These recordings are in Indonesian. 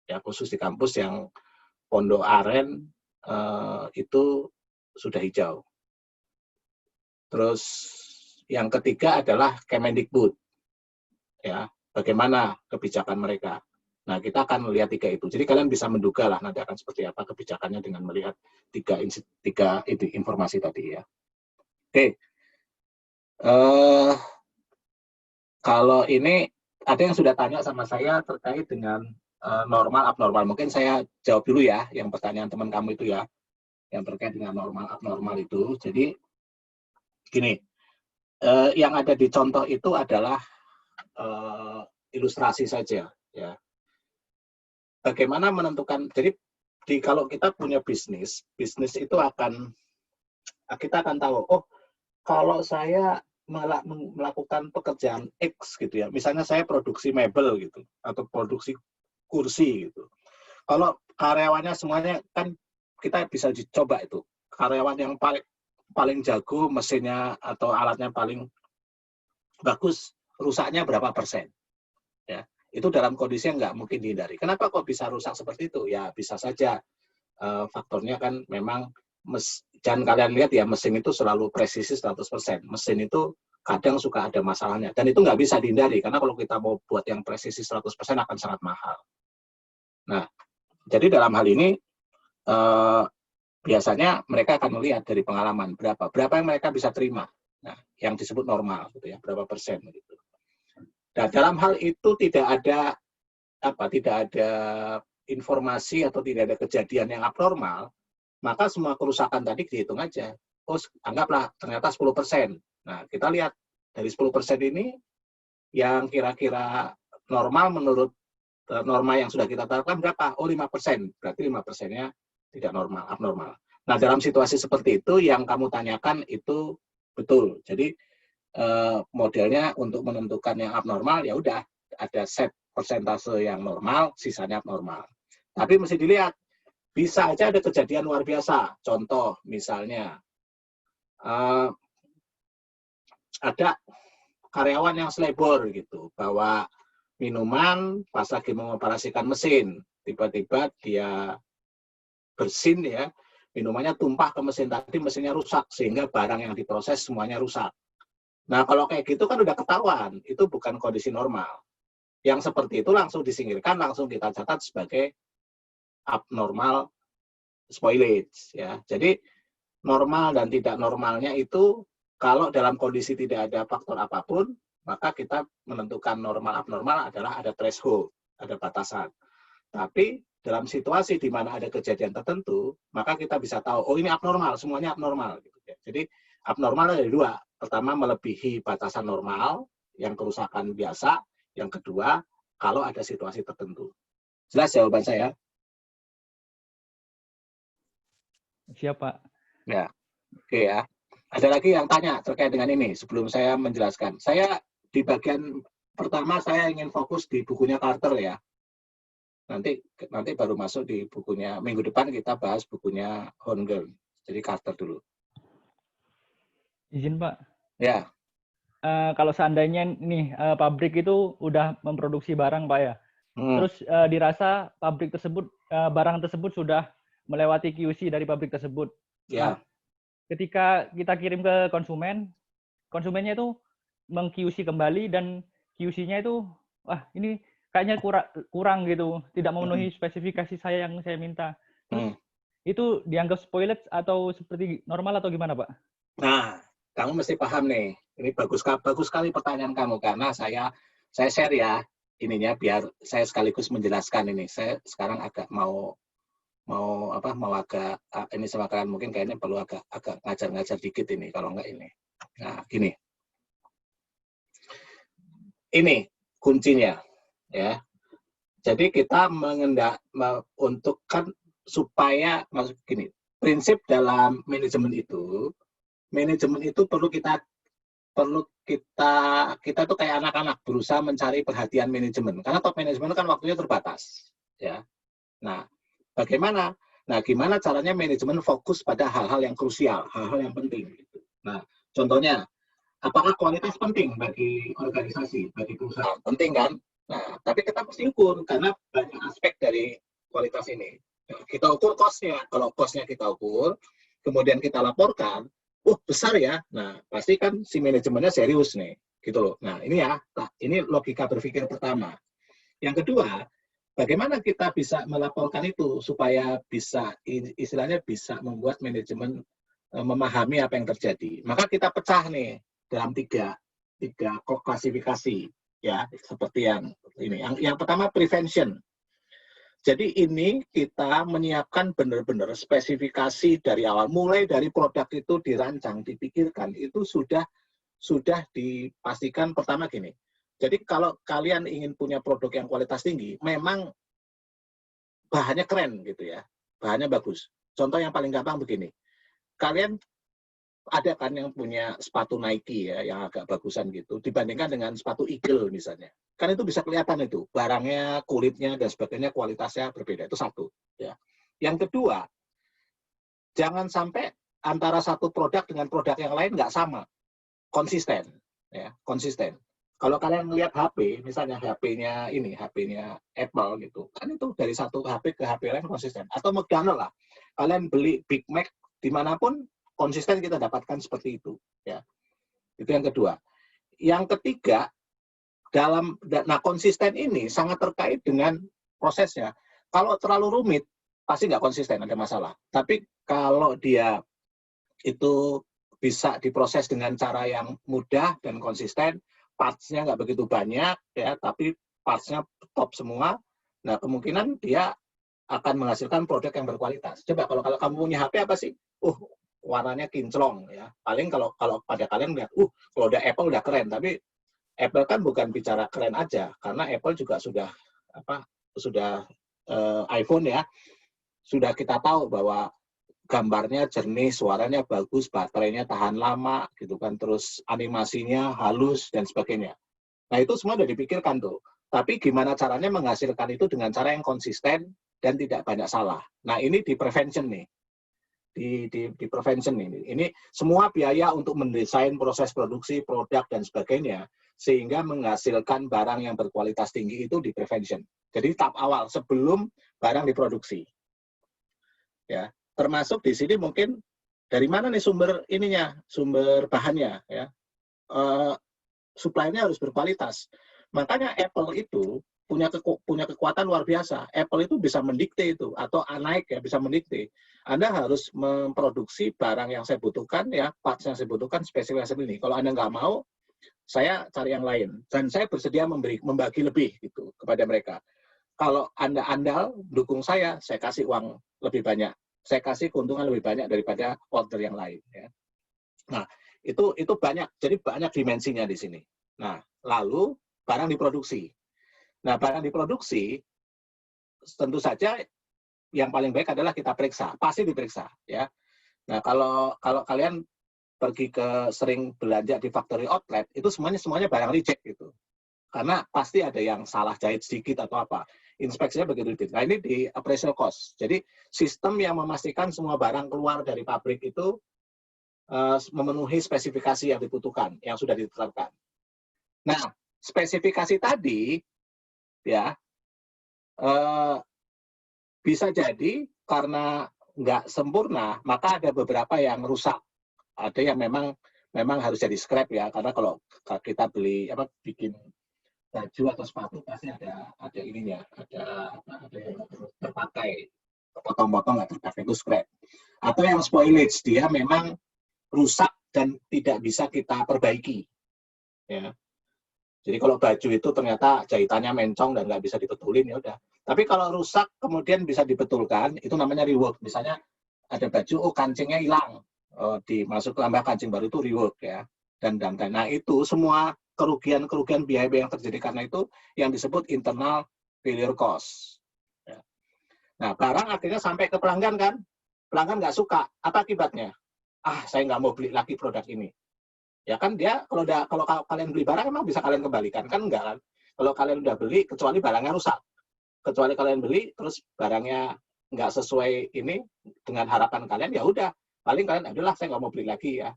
ya khusus di kampus yang Pondok Aren itu sudah hijau. Terus yang ketiga adalah Kemendikbud, ya bagaimana kebijakan mereka. Nah, kita akan melihat 3 itu. Jadi kalian bisa menduga lah nanti akan seperti apa kebijakannya dengan melihat tiga itu informasi tadi ya. Oke, kalau ini ada yang sudah tanya sama saya terkait dengan normal abnormal. Mungkin saya jawab dulu ya, yang pertanyaan teman kamu itu ya, yang terkait dengan normal abnormal itu. Jadi gini, yang ada di contoh itu adalah ilustrasi saja ya. Bagaimana menentukan, jadi kalau kita punya bisnis itu kita akan tahu, oh kalau saya melakukan pekerjaan X gitu ya, misalnya saya produksi mebel gitu, atau produksi kursi gitu. Kalau karyawannya semuanya kan kita bisa dicoba itu, karyawan yang paling jago, mesinnya atau alatnya paling bagus, rusaknya berapa persen. Ya, itu dalam kondisi yang nggak mungkin dihindari. Kenapa kok bisa rusak seperti itu? Ya bisa saja faktornya kan memang jangan kalian lihat ya, mesin itu selalu presisi 100%. Mesin itu kadang suka ada masalahnya. Dan itu nggak bisa dihindari, karena kalau kita mau buat yang presisi 100% akan sangat mahal. Nah, jadi dalam hal ini biasanya mereka akan melihat dari pengalaman berapa yang mereka bisa terima. Nah, yang disebut normal gitu ya, berapa persen gitu. Nah, dalam hal itu tidak ada informasi atau tidak ada kejadian yang abnormal, maka semua kerusakan tadi dihitung aja. Oh, anggaplah ternyata 10%. Nah, kita lihat dari 10% ini yang kira-kira normal menurut norma yang sudah kita tetapkan berapa? Oh, 5%. Berarti 5%-nya tidak normal, abnormal. Nah, dalam situasi seperti itu yang kamu tanyakan itu betul. Jadi modelnya untuk menentukan yang abnormal, ya udah ada set persentase yang normal, sisanya abnormal. Tapi mesti dilihat, bisa aja ada kejadian luar biasa. Contoh misalnya ada karyawan yang selebor gitu, bawa minuman pas lagi mengoperasikan mesin, tiba-tiba dia bersin ya, minumannya tumpah ke mesin tadi, mesinnya rusak sehingga barang yang diproses semuanya rusak. Nah, kalau kayak gitu kan udah ketahuan, itu bukan kondisi normal. Yang seperti itu langsung disingkirkan, langsung kita catat sebagai abnormal spoilage ya. Jadi normal dan tidak normalnya itu kalau dalam kondisi tidak ada faktor apapun, maka kita menentukan normal abnormal adalah ada threshold, ada batasan. Tapi dalam situasi di mana ada kejadian tertentu, maka kita bisa tahu, oh ini abnormal, semuanya abnormal. Jadi abnormal ada 2. Pertama, melebihi batasan normal, yang kerusakan biasa. Yang kedua, kalau ada situasi tertentu. Jelas jawaban saya? Siap, Pak. Ya, oke ya. Ada lagi yang tanya terkait dengan ini sebelum saya menjelaskan. Saya di bagian pertama saya ingin fokus di bukunya Carter ya. Nanti baru masuk di bukunya. Minggu depan kita bahas bukunya Honger. Jadi Carter dulu. Izin, Pak. Ya. Kalau seandainya nih pabrik itu udah memproduksi barang, Pak ya. Terus dirasa pabrik tersebut, barang tersebut sudah melewati QC dari pabrik tersebut. Ya. Nah, ketika kita kirim ke konsumen, konsumennya itu meng-QC kembali dan QC-nya itu, wah ini kayaknya kurang gitu, tidak memenuhi spesifikasi saya yang saya minta. Terus itu dianggap spoilage atau seperti normal atau gimana, Pak? Nah, kamu mesti paham nih. Ini bagus sekali pertanyaan kamu, karena saya share ya ininya biar saya sekaligus menjelaskan ini. Saya sekarang agak mau agak ini sama kalian, mungkin kayaknya perlu agak ngajar dikit ini kalau enggak ini. Nah, gini. Ini kuncinya ya. Jadi kita untukkan supaya maksud gini, prinsip dalam manajemen itu perlu kita tuh kayak anak-anak berusaha mencari perhatian manajemen, karena top manajemen kan waktunya terbatas ya. Nah, bagaimana? Nah, gimana caranya manajemen fokus pada hal-hal yang krusial, hal-hal yang penting gitu. Nah, contohnya, apakah kualitas penting bagi organisasi, bagi perusahaan? Penting kan? Nah, tapi kita mesti ukur karena banyak aspek dari kualitas ini. Nah, kita ukur cost-nya. Kalau cost-nya kita ukur, kemudian kita laporkan, besar ya. Nah, pasti kan si manajemennya serius nih, gitu loh. Nah, ini ya, ini logika berpikir pertama. Yang kedua, bagaimana kita bisa melaporkan itu supaya bisa istilahnya bisa membuat manajemen memahami apa yang terjadi. Maka kita pecah nih dalam tiga klasifikasi ya, seperti yang ini. Yang pertama prevention. Jadi ini kita menyiapkan benar-benar spesifikasi dari awal, mulai dari produk itu dirancang, dipikirkan, itu sudah dipastikan pertama gini. Jadi kalau kalian ingin punya produk yang kualitas tinggi, memang bahannya keren gitu ya, bahannya bagus. Contoh yang paling gampang begini, kalian ada kan yang punya sepatu Nike ya, yang agak bagusan gitu, dibandingkan dengan sepatu Eagle misalnya. Kan itu bisa kelihatan itu, barangnya, kulitnya, dan sebagainya, kualitasnya berbeda. Itu satu. Ya. Yang kedua, jangan sampai antara satu produk dengan produk yang lain nggak sama. Konsisten. Ya, konsisten. Kalau kalian melihat HP, misalnya HP-nya Apple gitu, kan itu dari satu HP ke HP lain konsisten. Atau McDonald lah, kalian beli Big Mac dimanapun, konsisten kita dapatkan seperti itu. Ya, itu yang kedua. Yang ketiga, konsisten ini sangat terkait dengan prosesnya. Kalau terlalu rumit, pasti nggak konsisten, ada masalah. Tapi kalau dia itu bisa diproses dengan cara yang mudah dan konsisten, parts-nya nggak begitu banyak, ya, tapi parts-nya top semua, nah kemungkinan dia akan menghasilkan produk yang berkualitas. Coba kalau kamu punya HP apa sih? Warnanya kinclong, ya. Paling kalau pada kalian lihat, kalau udah Apple udah keren, tapi Apple kan bukan bicara keren aja, karena Apple juga sudah iPhone ya, sudah kita tahu bahwa gambarnya jernih, suaranya bagus, baterainya tahan lama, gitu kan, terus animasinya halus dan sebagainya. Nah itu semua sudah dipikirkan tuh. Tapi gimana caranya menghasilkan itu dengan cara yang konsisten dan tidak banyak salah. Nah ini di prevention nih, di prevention ini. Ini semua biaya untuk mendesain proses produksi, produk dan sebagainya, sehingga menghasilkan barang yang berkualitas tinggi itu di prevention. Jadi tahap awal sebelum barang diproduksi. Ya. Termasuk di sini mungkin dari mana nih sumber bahannya ya. Supply-nya harus berkualitas. Makanya Apple itu punya kekuatan luar biasa. Apple itu bisa mendikte itu, atau Nike ya bisa mendikte. Anda harus memproduksi barang yang saya butuhkan ya, parts yang saya butuhkan, spesifikasi ini. Kalau Anda nggak mau, saya cari yang lain. Dan saya bersedia membagi lebih gitu kepada mereka. Kalau Anda andal, dukung saya kasih uang lebih banyak. Saya kasih keuntungan lebih banyak daripada order yang lain. Ya. Nah, itu banyak. Jadi banyak dimensinya di sini. Nah, lalu barang diproduksi. Nah, barang diproduksi tentu saja yang paling baik adalah kita periksa. Pasti diperiksa. Ya. Nah, kalau kalian pergi sering belanja di factory outlet, itu semuanya barang reject gitu. Karena pasti ada yang salah jahit sedikit atau apa. Inspeksinya begitu detail. Nah ini di appraisal cost. Jadi sistem yang memastikan semua barang keluar dari pabrik itu memenuhi spesifikasi yang dibutuhkan, yang sudah ditetapkan. Nah spesifikasi tadi ya bisa jadi karena nggak sempurna, maka ada beberapa yang rusak. Ada yang memang harus jadi scrap ya, karena kalau kita bikin baju atau sepatu pasti ada ininya, ada yang terpakai, potong-potong nggak terpakai, itu scrap. Atau yang spoilage, dia memang rusak dan tidak bisa kita perbaiki. Ya. Jadi kalau baju itu ternyata jahitannya mencong dan nggak bisa dibetulin, ya udah. Tapi kalau rusak kemudian bisa dibetulkan, itu namanya rework. Misalnya ada baju, kancingnya hilang, dimasuk tambah kancing baru, itu rework ya. Dan nah itu semua kerugian biaya yang terjadi karena itu yang disebut internal failure cost. Ya. Nah, barang akhirnya sampai ke pelanggan kan, pelanggan nggak suka. Apa akibatnya? Saya nggak mau beli lagi produk ini. Ya kan dia kalau kalian beli barang emang bisa kalian kembalikan kan enggak kan? Kalau kalian udah beli kecuali barangnya rusak. Kecuali kalian beli terus barangnya nggak sesuai ini dengan harapan kalian, ya udah paling kalian adalah saya nggak mau beli lagi ya.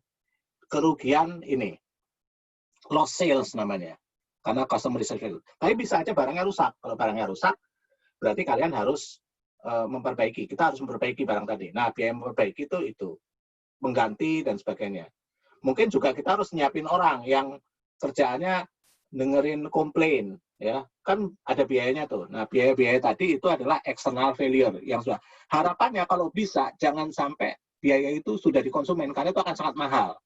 Kerugian ini lost sales namanya. karena customer research value. Tapi bisa aja barangnya rusak. Kalau barangnya rusak, berarti kalian harus memperbaiki. Kita harus memperbaiki barang tadi. Nah, biaya memperbaiki itu mengganti dan sebagainya. Mungkin juga kita harus nyiapin orang yang kerjaannya dengerin komplain, ya kan ada biayanya tuh. Nah, biaya-biaya tadi itu adalah external failure yang sudah. Harapannya kalau bisa jangan sampai biaya itu sudah di konsumen karena itu akan sangat mahal,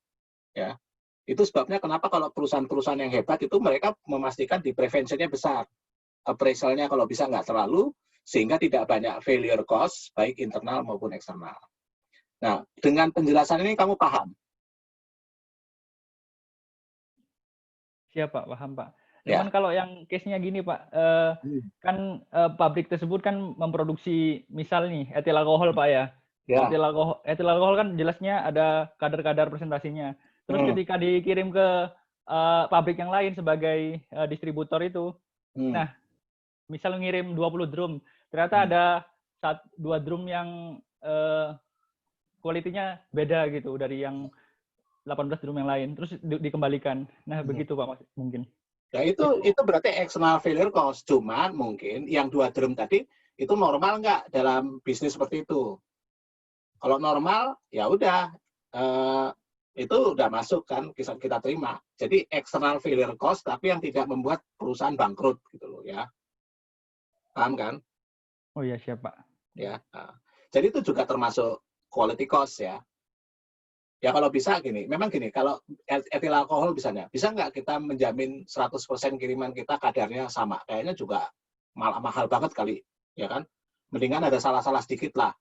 ya. Itu sebabnya kenapa kalau perusahaan-perusahaan yang hebat itu mereka memastikan di preventionnya besar, appraisalnya kalau bisa nggak terlalu, sehingga tidak banyak failure cost baik internal maupun eksternal. Nah, dengan penjelasan ini kamu paham? Siap Pak, paham Pak. Ya. Cuman kalau yang case-nya gini Pak, kan pabrik tersebut kan memproduksi misal nih etil alkohol Pak ya. Ya. Etil alkohol kan jelasnya ada kadar-kadar presentasinya. Terus ketika dikirim ke pabrik yang lain sebagai distributor itu, nah misal ngirim 20 drum, ternyata ada 2 drum yang kualitinya beda gitu dari yang 18 drum yang lain, terus dikembalikan. Nah, begitu Pak, Mas, mungkin. Ya itu berarti external failure cost. Cuman mungkin yang 2 drum tadi itu normal nggak dalam bisnis seperti itu? Kalau normal, ya udah itu udah masuk kan, kita terima. Jadi external failure cost, tapi yang tidak membuat perusahaan bangkrut gitu loh ya. Paham kan? Oh iya siap Pak. Ya. Nah, jadi itu juga termasuk quality cost ya. Ya kalau bisa gini, memang gini, kalau etil alkohol bisa nggak kita menjamin 100% kiriman kita kadarnya sama? Kayaknya juga mahal banget kali, ya kan? Mendingan ada salah-salah sedikit lah.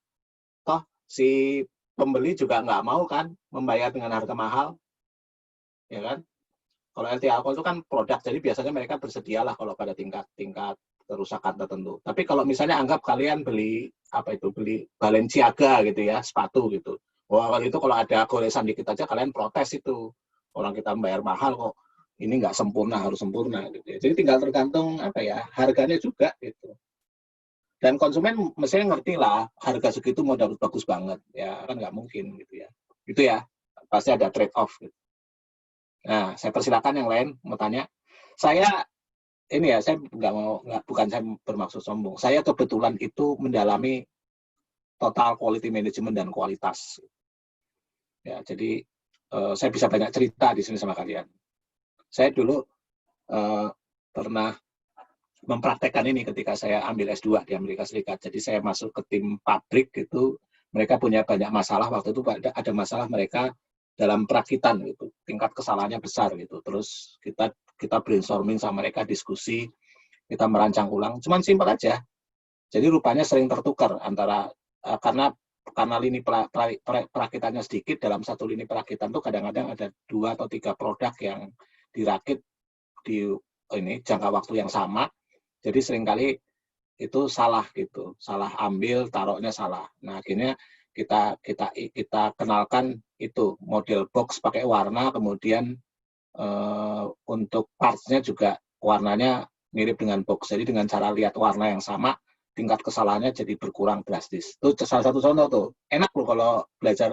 Toh si pembeli juga nggak mau kan membayar dengan harga mahal, ya kan? Kalau etil alkohol itu kan produk, jadi biasanya mereka bersedialah kalau pada tingkat kerusakan tertentu. Tapi kalau misalnya anggap kalian beli Balenciaga gitu ya, sepatu gitu. Wah, kalau ada goresan dikit aja kalian protes itu. Orang kita membayar mahal kok. Ini nggak sempurna, harus sempurna gitu ya. Jadi tinggal tergantung harganya juga gitu. Dan konsumen mestinya ngerti lah, harga segitu mau dapat bagus banget. Ya kan nggak mungkin gitu ya. Itu ya, pasti ada trade off gitu. Nah, saya persilakan yang lain mau tanya. Saya bukan saya bermaksud sombong. Saya kebetulan itu mendalami total quality management dan kualitas. Ya, jadi saya bisa banyak cerita di sini sama kalian. Saya dulu pernah mempraktekkan ini ketika saya ambil S2 di Amerika Serikat. Jadi saya masuk ke tim pabrik itu, mereka punya banyak masalah. Waktu itu ada masalah mereka dalam perakitan gitu, tingkat kesalahannya besar gitu. Terus kita brainstorming sama mereka, diskusi, kita merancang ulang. Cuman simpel aja. Jadi rupanya sering tertukar antara karena lini perakitannya sedikit, dalam satu lini perakitan itu kadang-kadang ada 2 atau 3 produk yang dirakit di jangka waktu yang sama. Jadi seringkali itu salah gitu, salah ambil, taruhnya salah. Nah, akhirnya kita kenalkan itu model box pakai warna, kemudian untuk parts-nya juga warnanya mirip dengan box. Jadi dengan cara lihat warna yang sama, tingkat kesalahannya jadi berkurang drastis. Itu salah satu contoh tuh. Enak loh kalau belajar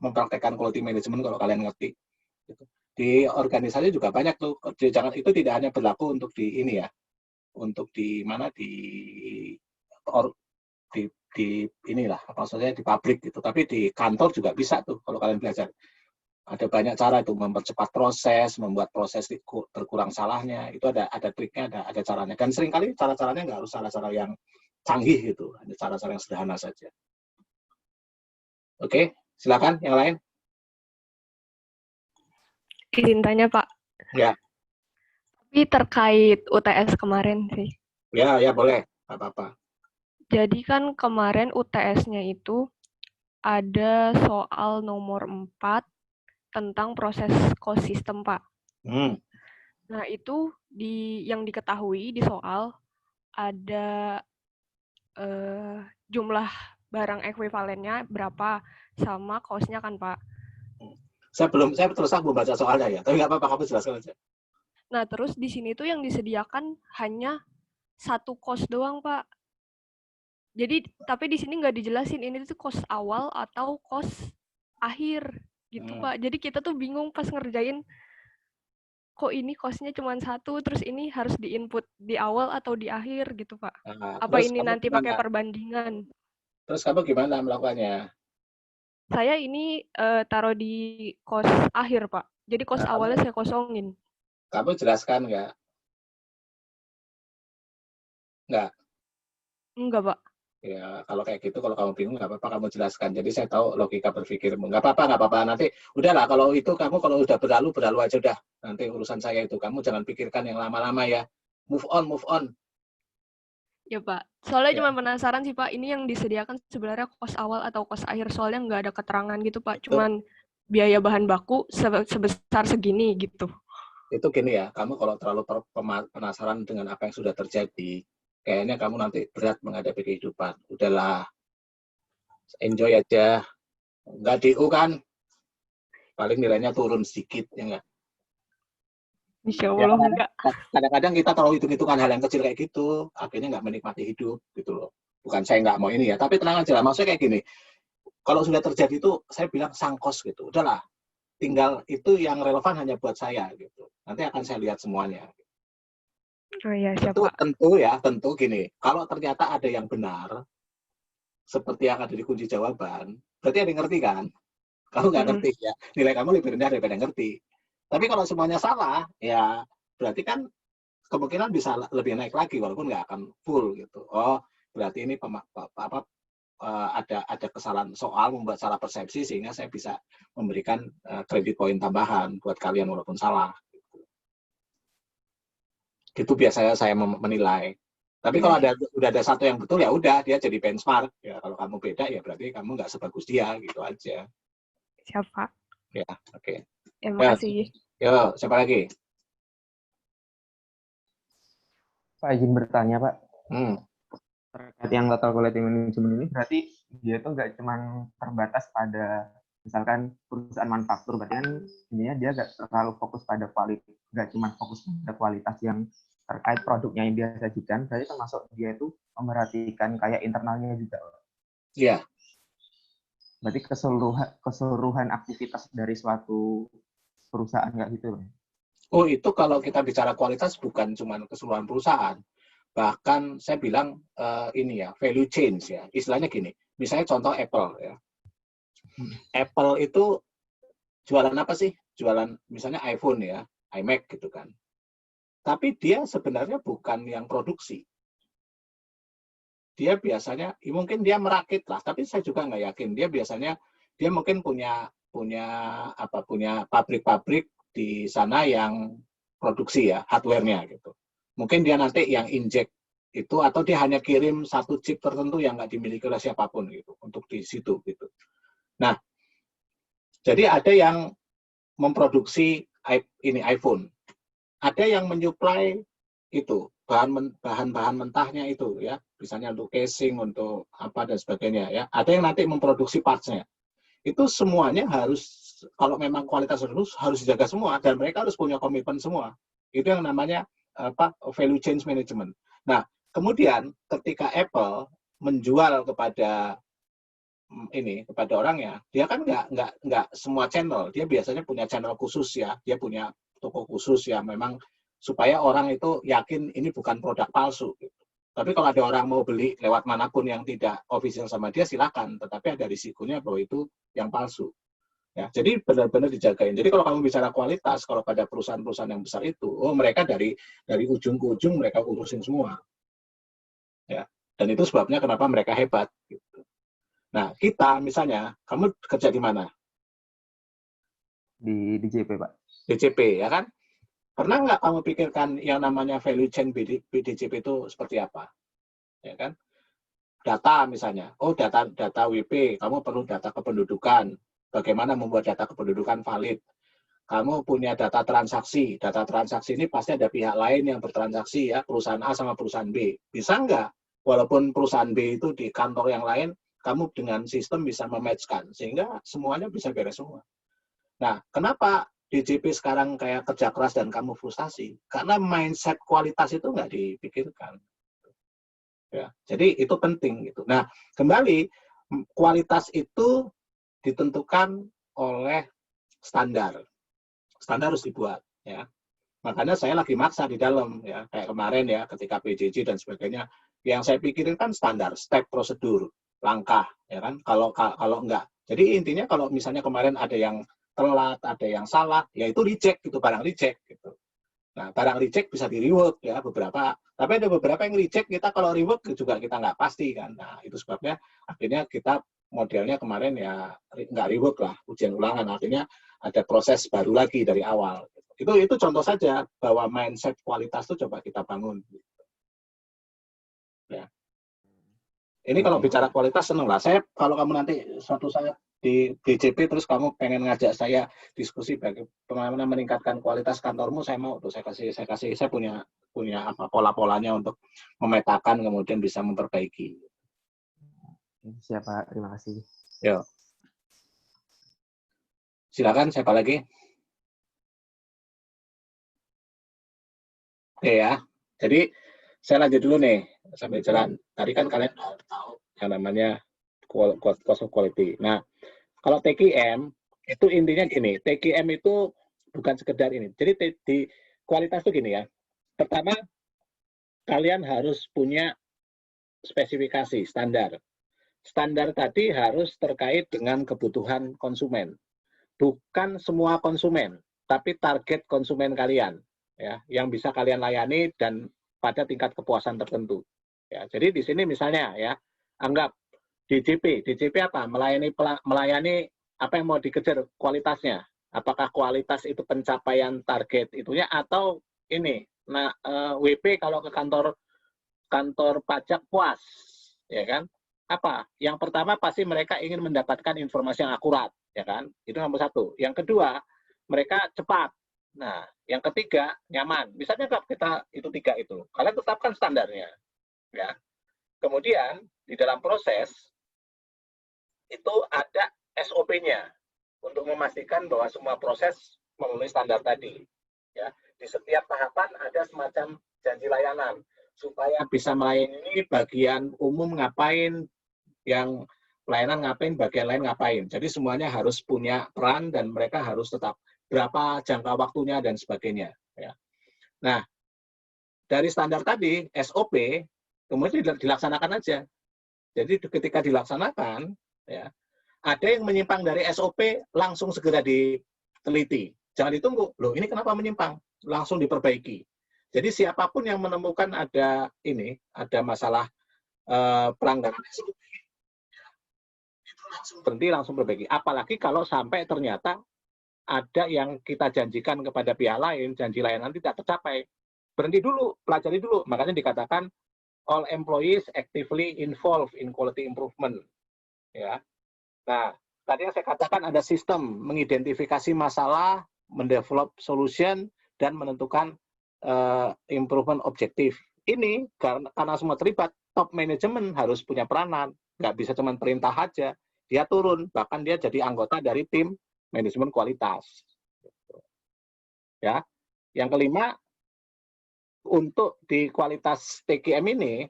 mempraktekkan quality management kalau kalian ngerti. Di organisasi juga banyak tuh. Jangan, itu tidak hanya berlaku untuk di ini ya. Untuk di mana di inilah maksudnya di pabrik gitu. Tapi di kantor juga bisa tuh kalau kalian belajar. Ada banyak cara itu mempercepat proses, membuat proses berkurang salahnya. Itu ada triknya, ada caranya. Dan seringkali cara-caranya nggak harus cara-cara yang canggih gitu, hanya cara-cara yang sederhana saja. Oke, silakan yang lain. Izin tanya Pak. Ya. Tapi terkait UTS kemarin sih. Ya boleh, nggak apa-apa. Jadi kan kemarin UTS-nya itu ada soal nomor 4 tentang proses cost system, Pak. Nah, itu yang diketahui di soal ada jumlah barang ekuivalennya berapa sama cost-nya kan, Pak. Saya terus belum baca soalnya ya, tapi nggak apa-apa, kamu jelaskan aja. Nah, terus di sini tuh yang disediakan hanya 1 cost doang, Pak. Jadi, tapi di sini nggak dijelasin ini tuh cost awal atau cost akhir gitu, Pak. Jadi kita tuh bingung pas ngerjain kok ini cost-nya cuma 1, terus ini harus di-input di awal atau di akhir gitu, Pak. Nah, Apa terus ini kamu nanti pakai gimana? perbandingan? Terus kamu gimana melakukannya? Saya ini taruh di cost akhir, Pak. Jadi cost Nah, awalnya saya kosongin. kamu jelaskan nggak? Nggak. Enggak, Pak. Ya, kalau kayak gitu, kalau kamu bingung, nggak apa-apa, kamu jelaskan. Jadi saya tahu logika berpikirmu. Nggak apa-apa, nggak apa-apa. Nanti, udahlah, kalau itu kamu kalau udah berlalu, berlalu aja udah. Nanti urusan saya itu. Kamu jangan pikirkan yang lama-lama ya. Move on, move on. Ya, Pak. Soalnya Ya, cuma penasaran sih, Pak. Ini yang disediakan sebenarnya cost awal atau cost akhir. Soalnya nggak ada keterangan gitu, Pak. itu, Cuman biaya bahan baku sebesar segini gitu. itu gini ya, kamu kalau terlalu penasaran dengan apa yang sudah terjadi, kayaknya kamu nanti berat menghadapi kehidupan. Udahlah, enjoy aja. Nggak DU kan, paling nilainya turun sedikit, ya nggak? Insya Ya, Allah enggak. kadang-kadang kita terlalu hitung-hitungan hal yang kecil kayak gitu, akhirnya nggak menikmati hidup, gitu loh. Bukan saya nggak mau ini ya, tapi tenang aja lah. Maksudnya kayak gini, kalau sudah terjadi itu, saya bilang sangkos gitu. Udahlah, tinggal itu yang relevan hanya buat saya, gitu. Nanti akan saya lihat semuanya. Oh iya, Tentu, siapa? tentu gini, kalau ternyata ada yang benar, seperti yang ada di kunci jawaban, berarti ada yang ngerti kan? Kamu nggak ngerti ya, nilai kamu lebih rendah daripada yang ngerti. Tapi kalau semuanya salah, ya berarti kan kemungkinan bisa lebih naik lagi walaupun nggak akan full gitu. Oh, berarti ini ada kesalahan soal membuat salah persepsi sehingga saya bisa memberikan kredit poin tambahan buat kalian walaupun salah. Gitu biasanya saya menilai. Tapi kalau udah ada satu yang betul ya udah dia jadi benchmark. Ya kalau kamu beda ya berarti kamu nggak sebagus dia gitu aja. Siapa? Ya, oke. Ya, Ya, makasih. yo, siapa lagi? Pak izin bertanya Pak, Hmm. terkait yang total quality management ini berarti dia tuh nggak cuma terbatas pada misalkan perusahaan manufaktur, berarti kan intinya dia nggak terlalu fokus pada kualitas, nggak cuma fokus pada kualitas yang terkait produknya yang dia sajikan, berarti termasuk dia itu memerhatikan kayak internalnya juga. Iya. Berarti keseluruhan aktivitas dari suatu perusahaan nggak gitu? Oh, itu kalau kita bicara kualitas bukan cuma keseluruhan perusahaan. Bahkan saya bilang ini ya, value change ya. Istilahnya gini, misalnya contoh Apple ya. Apple itu jualan apa sih? Jualan misalnya iPhone ya, iMac gitu kan. Tapi dia sebenarnya bukan yang produksi. Dia biasanya, mungkin dia merakit lah, tapi saya juga nggak yakin. Dia biasanya, dia mungkin punya pabrik-pabrik di sana yang produksi ya, hardware-nya gitu. Mungkin dia nanti yang inject itu, atau dia hanya kirim satu chip tertentu yang nggak dimiliki oleh siapapun gitu, untuk di situ gitu. Nah, jadi ada yang memproduksi ini iPhone, ada yang menyuplai itu bahan-bahan mentahnya itu ya, misalnya untuk casing, untuk apa dan sebagainya ya. Ada yang nanti memproduksi parts-nya. Itu semuanya harus, kalau memang kualitas harus dijaga semua dan mereka harus punya komitmen semua. Itu yang namanya value chain management. Nah, kemudian ketika Apple menjual kepada orangnya, dia kan nggak semua channel, dia biasanya punya channel khusus ya, dia punya toko khusus ya, memang supaya orang itu yakin ini bukan produk palsu. Gitu. Tapi kalau ada orang mau beli lewat manapun yang tidak official sama dia, silakan. Tetapi ada risikonya bahwa itu yang palsu. Ya, jadi benar-benar dijagain. Jadi kalau kamu bicara kualitas, kalau pada perusahaan-perusahaan yang besar itu, mereka dari ujung ke ujung mereka urusin semua. Ya, dan itu sebabnya kenapa mereka hebat. Gitu. Nah, kita misalnya, kamu kerja di mana? Di DJP, Pak. DJP, ya kan? Pernah nggak kamu pikirkan yang namanya value chain DJP itu seperti apa? Ya kan? Data misalnya, data WP, kamu perlu data kependudukan. Bagaimana membuat data kependudukan valid? Kamu punya data transaksi ini pasti ada pihak lain yang bertransaksi ya, perusahaan A sama perusahaan B. Bisa nggak? Walaupun perusahaan B itu di kantor yang lain, kamu dengan sistem bisa mematchkan, sehingga semuanya bisa beres semua. Nah, kenapa DJP sekarang kayak kerja keras dan kamu frustasi? Karena mindset kualitas itu nggak dipikirkan. Ya, jadi itu penting gitu. Nah, kembali kualitas itu ditentukan oleh standar. Standar harus dibuat, ya. Makanya saya lagi maksa di dalam ya, kayak kemarin ya ketika PJJ dan sebagainya. Yang saya pikirin kan standar, step prosedur, langkah, ya kan? Kalau enggak. Jadi intinya kalau misalnya kemarin ada yang telat, ada yang salah, ya itu reject gitu, barang reject gitu. Nah, barang reject bisa di rework ya beberapa, tapi ada beberapa yang reject kita kalau rework juga kita nggak pasti kan. Nah, itu sebabnya akhirnya kita modelnya kemarin ya nggak rework lah, ujian ulangan. Artinya ada proses baru lagi dari awal. Itu contoh saja bahwa mindset kualitas itu coba kita bangun. Ya. Ini kalau bicara kualitas seneng lah. Saya kalau kamu nanti suatu saat di DJP terus kamu pengen ngajak saya diskusi bagaimana meningkatkan kualitas kantormu, saya mau tuh saya punya apa pola-polanya untuk memetakan kemudian bisa memperbaiki. Siapa? Terima kasih. Yo. Silakan siapa lagi? Oke ya. Jadi saya lanjut dulu nih sambil jalan. Tadi kan kalian tahu yang namanya cost of quality. Nah, kalau TQM itu intinya gini, TQM itu bukan sekedar ini. Jadi di kualitas itu gini ya. Pertama, kalian harus punya spesifikasi standar. Standar tadi harus terkait dengan kebutuhan konsumen. Bukan semua konsumen, tapi target konsumen kalian ya, yang bisa kalian layani dan pada tingkat kepuasan tertentu. Ya, jadi di sini misalnya ya, anggap DJP apa? Melayani apa yang mau dikejar kualitasnya. Apakah kualitas itu pencapaian target itunya atau ini? Nah, WP kalau ke kantor pajak puas, ya kan? Apa? Yang pertama pasti mereka ingin mendapatkan informasi yang akurat, ya kan? Itu nomor satu. Yang kedua, mereka cepat. Nah, yang ketiga, nyaman. Misalnya kalau kita itu tiga itu, kalian tetapkan standarnya, ya. Kemudian di dalam proses itu ada SOP-nya untuk memastikan bahwa semua proses memenuhi standar tadi. Ya, di setiap tahapan ada semacam janji layanan supaya bisa melayani bagian umum ngapain, yang pelayanan ngapain, bagian lain ngapain. Jadi semuanya harus punya peran dan mereka harus tetap berapa jangka waktunya dan sebagainya. Ya. Nah, dari standar tadi SOP kemudian dilaksanakan aja. Jadi ketika dilaksanakan, ya ada yang menyimpang dari SOP langsung segera diteliti. Jangan ditunggu. Loh, ini kenapa menyimpang? Langsung diperbaiki. Jadi siapapun yang menemukan ada masalah pelanggaran SOP, itu langsung berhenti, langsung perbaiki. Apalagi kalau sampai ternyata ada yang kita janjikan kepada pihak lain, janji layanan tidak tercapai. Berhenti dulu, pelajari dulu. Makanya dikatakan all employees actively involved in quality improvement. Ya. Nah, tadi yang saya katakan ada sistem mengidentifikasi masalah, mendevelop solution, dan menentukan improvement objektif. Ini karena semua terlibat, top manajemen harus punya peranan. Nggak bisa cuma perintah aja. Dia turun, bahkan dia jadi anggota dari tim manajemen kualitas. Ya. Yang kelima, untuk di kualitas TQM ini,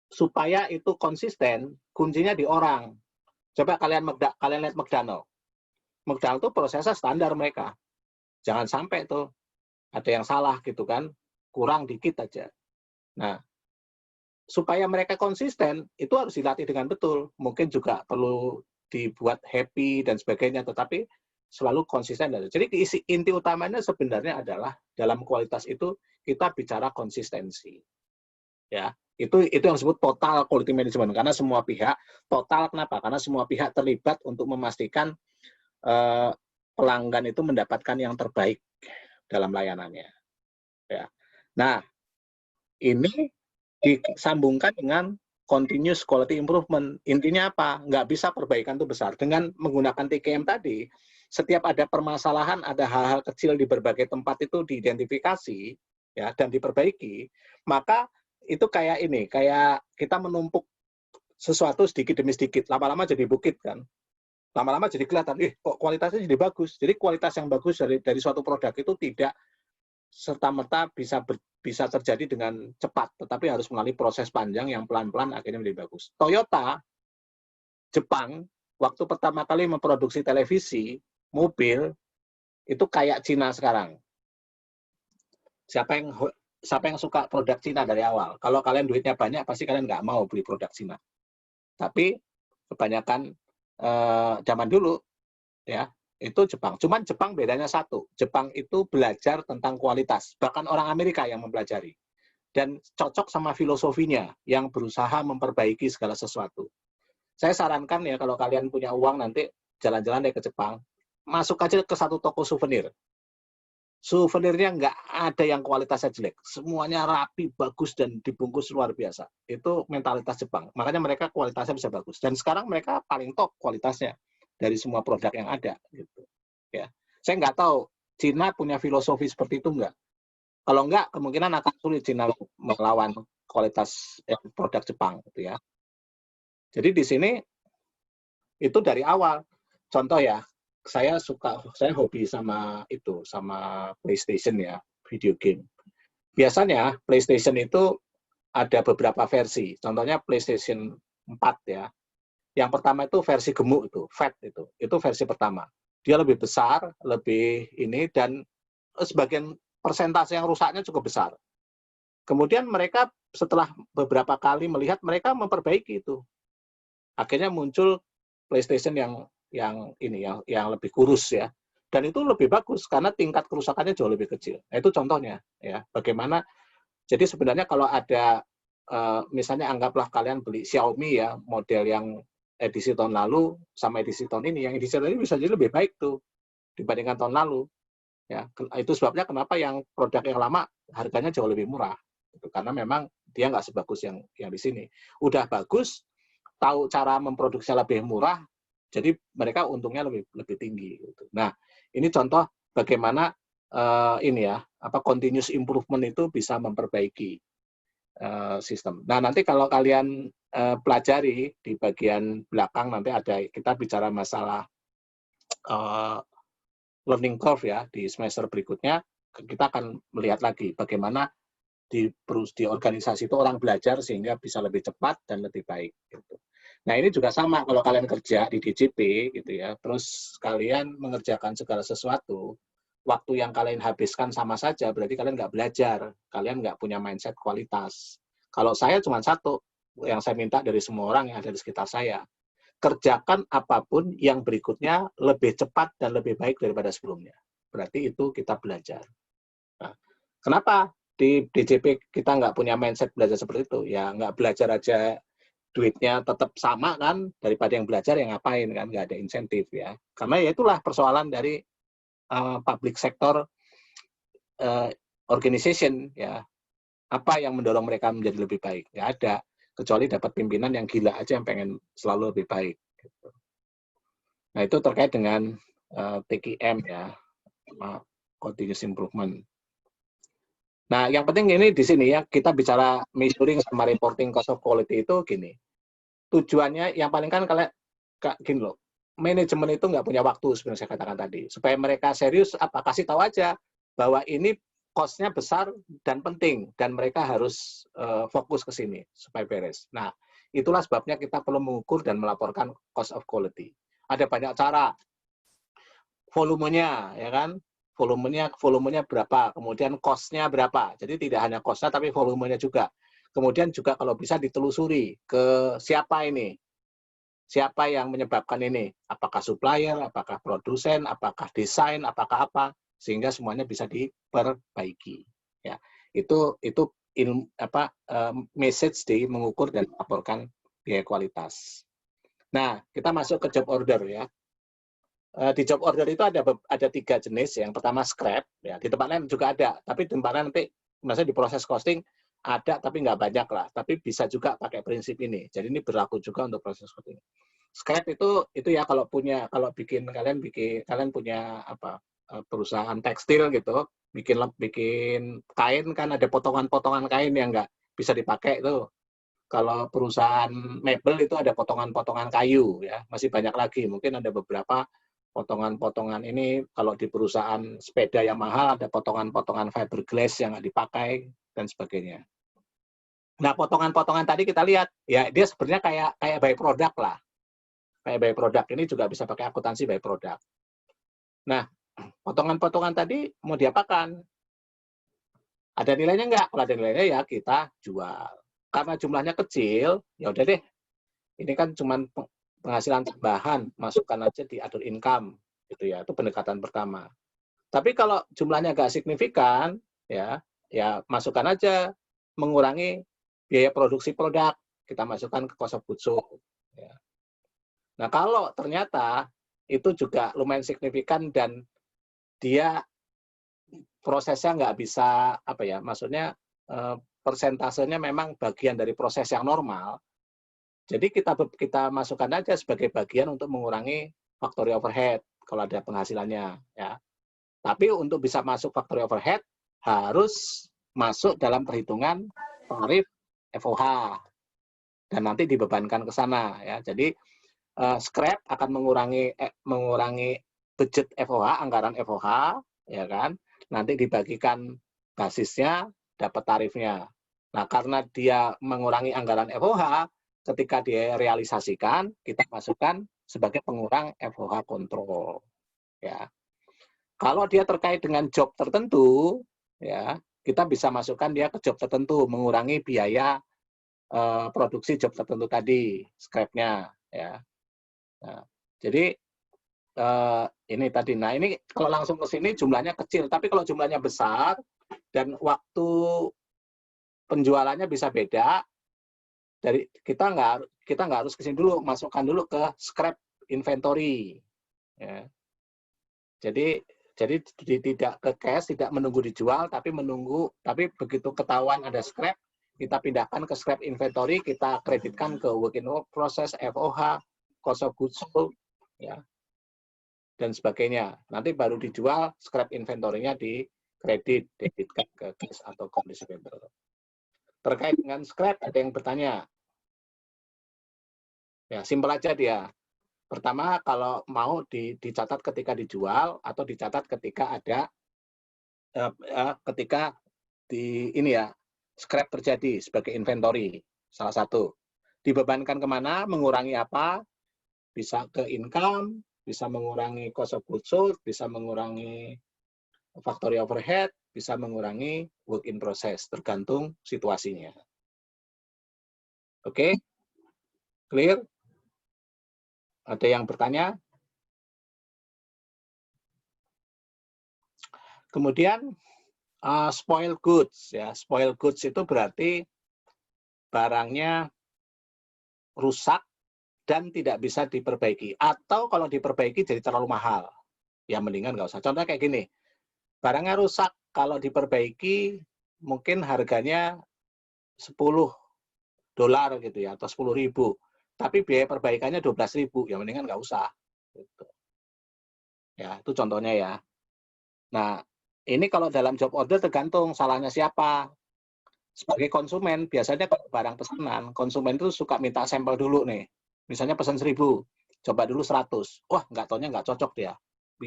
supaya itu konsisten, kuncinya di orang. Coba kalian lihat McDonald. McDonald itu prosesnya standar mereka. Jangan sampai tuh ada yang salah gitu kan, kurang dikit aja. Nah, supaya mereka konsisten, itu harus dilatih dengan betul. Mungkin juga perlu dibuat happy dan sebagainya, tetapi selalu konsisten. Jadi inti utamanya sebenarnya adalah dalam kualitas itu kita bicara konsistensi. Ya, itu yang disebut total quality management, karena semua pihak total. Kenapa? Karena semua pihak terlibat untuk memastikan pelanggan itu mendapatkan yang terbaik dalam layanannya. Ya. Nah, ini disambungkan dengan continuous quality improvement. Intinya apa? Nggak bisa perbaikan itu besar. Dengan menggunakan TQM tadi, setiap ada permasalahan, ada hal-hal kecil di berbagai tempat itu diidentifikasi ya dan diperbaiki, maka itu kayak kita menumpuk sesuatu sedikit demi sedikit, lama-lama jadi bukit kan. Lama-lama jadi kelihatan, kok kualitasnya jadi bagus. Jadi kualitas yang bagus dari suatu produk itu tidak serta-merta bisa terjadi dengan cepat, tetapi harus melalui proses panjang yang pelan-pelan akhirnya menjadi bagus. Toyota, Jepang, waktu pertama kali memproduksi televisi, mobil, itu kayak Cina sekarang. Siapa yang suka produk Cina dari awal? Kalau kalian duitnya banyak, pasti kalian nggak mau beli produk Cina. Tapi kebanyakan zaman dulu, ya, itu Jepang. Cuman Jepang bedanya satu. Jepang itu belajar tentang kualitas. Bahkan orang Amerika yang mempelajari. Dan cocok sama filosofinya yang berusaha memperbaiki segala sesuatu. Saya sarankan ya, kalau kalian punya uang nanti jalan-jalan deh ke Jepang, masuk aja ke satu toko souvenir. Souvenirnya nggak ada yang kualitasnya jelek. Semuanya rapi, bagus, dan dibungkus luar biasa. Itu mentalitas Jepang. Makanya mereka kualitasnya bisa bagus. Dan sekarang mereka paling top kualitasnya dari semua produk yang ada. Gitu. Ya. Saya nggak tahu, Cina punya filosofi seperti itu nggak? Kalau nggak, kemungkinan akan sulit Cina melawan kualitas produk Jepang. Gitu ya. Jadi di sini, itu dari awal. Contoh ya, saya hobi sama PlayStation ya, video game. Biasanya PlayStation itu ada beberapa versi. Contohnya PlayStation 4 ya. Yang pertama itu versi gemuk itu, fat itu. Itu versi pertama. Dia lebih besar, lebih ini, dan sebagian persentase yang rusaknya cukup besar. Kemudian mereka setelah beberapa kali melihat, mereka memperbaiki itu. Akhirnya muncul PlayStation yang lebih kurus ya, dan itu lebih bagus karena tingkat kerusakannya jauh lebih kecil. Nah, itu contohnya ya, bagaimana. Jadi sebenarnya kalau ada misalnya anggaplah kalian beli Xiaomi ya, model yang edisi tahun lalu sama edisi tahun ini, yang edisi tahun ini bisa jadi lebih baik tuh dibandingkan tahun lalu ya. Itu sebabnya kenapa yang produk yang lama harganya jauh lebih murah gitu, karena memang dia nggak sebagus yang di sini. Udah bagus, tahu cara memproduksinya lebih murah, jadi mereka untungnya lebih tinggi. Gitu. Nah, ini contoh bagaimana continuous improvement itu bisa memperbaiki sistem. Nah, nanti kalau kalian pelajari di bagian belakang, nanti kita bicara masalah learning curve ya di semester berikutnya. Kita akan melihat lagi bagaimana di organisasi itu orang belajar sehingga bisa lebih cepat dan lebih baik. Gitu. Nah, ini juga sama kalau kalian kerja di DJP gitu ya, terus kalian mengerjakan segala sesuatu, waktu yang kalian habiskan sama saja, berarti kalian nggak belajar, kalian nggak punya mindset kualitas. Kalau saya cuma satu, yang saya minta dari semua orang yang ada di sekitar saya, kerjakan apapun yang berikutnya lebih cepat dan lebih baik daripada sebelumnya. Berarti itu kita belajar. Nah, kenapa di DJP kita nggak punya mindset belajar seperti itu? Ya nggak belajar aja, duitnya tetap sama kan, daripada yang belajar yang ngapain kan, nggak ada insentif ya. Karena ya itulah persoalan dari public sector organization ya. Apa yang mendorong mereka menjadi lebih baik? Nggak ada, kecuali dapat pimpinan yang gila aja yang pengen selalu lebih baik. Gitu. Nah, itu terkait dengan TQM ya, continuous improvement. Nah, yang penting ini di sini ya, kita bicara measuring sama reporting cost of quality itu gini. Tujuannya yang paling kan kalian gini loh, manajemen itu nggak punya waktu sebenarnya saya katakan tadi. Supaya mereka serius, kasih tahu aja bahwa ini cost-nya besar dan penting, dan mereka harus fokus ke sini supaya beres. Nah, itulah sebabnya kita perlu mengukur dan melaporkan cost of quality. Ada banyak cara. Volumenya, ya kan? Volumenya berapa, kemudian cost-nya berapa. Jadi tidak hanya cost-nya, tapi volumenya juga. Kemudian juga kalau bisa ditelusuri ke siapa ini, siapa yang menyebabkan ini, apakah supplier, apakah produsen, apakah desain, apakah apa, sehingga semuanya bisa diperbaiki. Ya, itu message di mengukur dan melaporkan biaya kualitas. Nah, kita masuk ke job order ya. Di job order itu ada 3 jenis. Yang pertama scrap, ya di tempat lain juga ada, tapi di tempat lain nanti, maksudnya di proses costing ada tapi nggak banyak lah, tapi bisa juga pakai prinsip ini. Jadi ini berlaku juga untuk proses costing. Scrap itu ya kalau kalian punya perusahaan tekstil gitu, bikin kain kan ada potongan-potongan kain yang nggak bisa dipakai itu. Kalau perusahaan mebel itu ada potongan-potongan kayu ya, masih banyak lagi. Mungkin ada beberapa potongan-potongan ini. Kalau di perusahaan sepeda yang mahal ada potongan-potongan fiberglass yang nggak dipakai dan sebagainya. Nah, potongan-potongan tadi kita lihat, ya dia sebenarnya kayak by product lah. Kayak by product ini juga bisa pakai akuntansi by product. Nah, potongan-potongan tadi mau diapakan? Ada nilainya nggak? Kalau ada nilainya ya kita jual. Karena jumlahnya kecil, ya udah deh. Ini kan cuma penghasilan tambahan, masukkan aja di other income, gitu ya. Itu pendekatan pertama. Tapi kalau jumlahnya nggak signifikan, ya masukkan aja mengurangi biaya produksi produk. Kita masukkan ke cost of goods sold. Ya. Nah kalau ternyata itu juga lumayan signifikan dan dia prosesnya nggak bisa maksudnya persentasenya memang bagian dari proses yang normal. Jadi kita masukkan aja sebagai bagian untuk mengurangi factory overhead kalau ada penghasilannya, ya. Tapi untuk bisa masuk factory overhead harus masuk dalam perhitungan tarif FOH dan nanti dibebankan ke sana, ya. Jadi scrap akan mengurangi budget FOH, anggaran FOH, ya kan? Nanti dibagikan basisnya, dapat tarifnya. Nah, karena dia mengurangi anggaran FOH, ketika dia realisasikan, kita masukkan sebagai pengurang FOH kontrol. Ya. Kalau dia terkait dengan job tertentu, ya kita bisa masukkan dia ke job tertentu, mengurangi biaya produksi job tertentu tadi, scrap-nya. Ya. Nah, jadi ini tadi. Nah, ini kalau langsung ke sini jumlahnya kecil, tapi kalau jumlahnya besar dan waktu penjualannya bisa beda, dari kita nggak harus ke sini dulu, masukkan dulu ke scrap inventory. Ya. Jadi tidak ke cash, tidak menunggu dijual, tapi begitu ketahuan ada scrap, kita pindahkan ke scrap inventory, kita kreditkan ke work in process, FOH, cost of goods sold, ya. Dan sebagainya. Nanti baru dijual, scrap inventory-nya dikredit, debitkan ke cash atau receivable. Terkait dengan scrap, ada yang bertanya. Ya, simpel aja dia. Pertama, kalau mau dicatat ketika dijual atau dicatat ketika ada scrap terjadi sebagai inventory. Salah satu. Dibebankan kemana? Mengurangi apa? Bisa ke income, bisa mengurangi cost of goods sold, bisa mengurangi factory overhead, bisa mengurangi work in process, tergantung situasinya. Oke? Clear? Ada yang bertanya? Kemudian spoil goods, ya. Spoil goods itu berarti barangnya rusak dan tidak bisa diperbaiki. Atau kalau diperbaiki jadi terlalu mahal. Ya mendingan nggak usah. Contohnya kayak gini. Barangnya rusak, kalau diperbaiki mungkin harganya $10 gitu ya, atau 10.000. Tapi biaya perbaikannya 12.000, ya mendingan nggak usah. Gitu. Ya, itu contohnya ya. Nah, ini kalau dalam job order tergantung salahnya siapa. Sebagai konsumen, biasanya kalau barang pesanan, konsumen itu suka minta sampel dulu nih. Misalnya pesan 1.000, coba dulu 100. Wah, nggak taunya nggak cocok dia.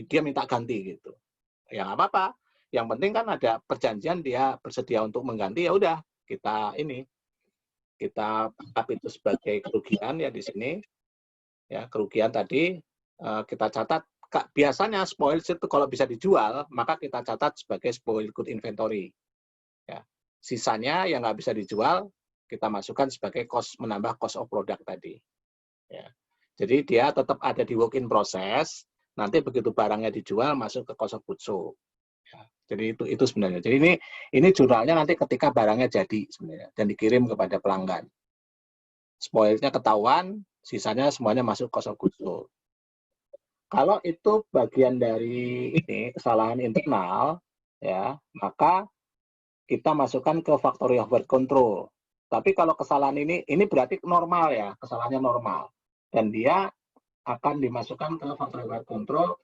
Dia minta ganti gitu. Ya nggak apa-apa. Yang penting kan ada perjanjian dia bersedia untuk mengganti, ya udah kita anggap itu sebagai kerugian ya di sini. Ya, kerugian tadi kita catat. Biasanya spoil itu kalau bisa dijual, maka kita catat sebagai spoil good inventory. Ya. Sisanya yang nggak bisa dijual, kita masukkan sebagai menambah cost of product tadi. Ya. Jadi dia tetap ada di work in process, nanti begitu barangnya dijual, masuk ke cost of goods sold. Ya. Jadi itu sebenarnya. Jadi ini jurnalnya nanti ketika barangnya jadi sebenarnya dan dikirim kepada pelanggan. Spoilnya ketahuan, sisanya semuanya masuk cost of goods sold. Kalau itu bagian dari ini kesalahan internal, ya maka kita masukkan ke factory overhead control. Tapi kalau kesalahan ini berarti normal ya, kesalahannya normal, dan dia akan dimasukkan ke factory overhead control.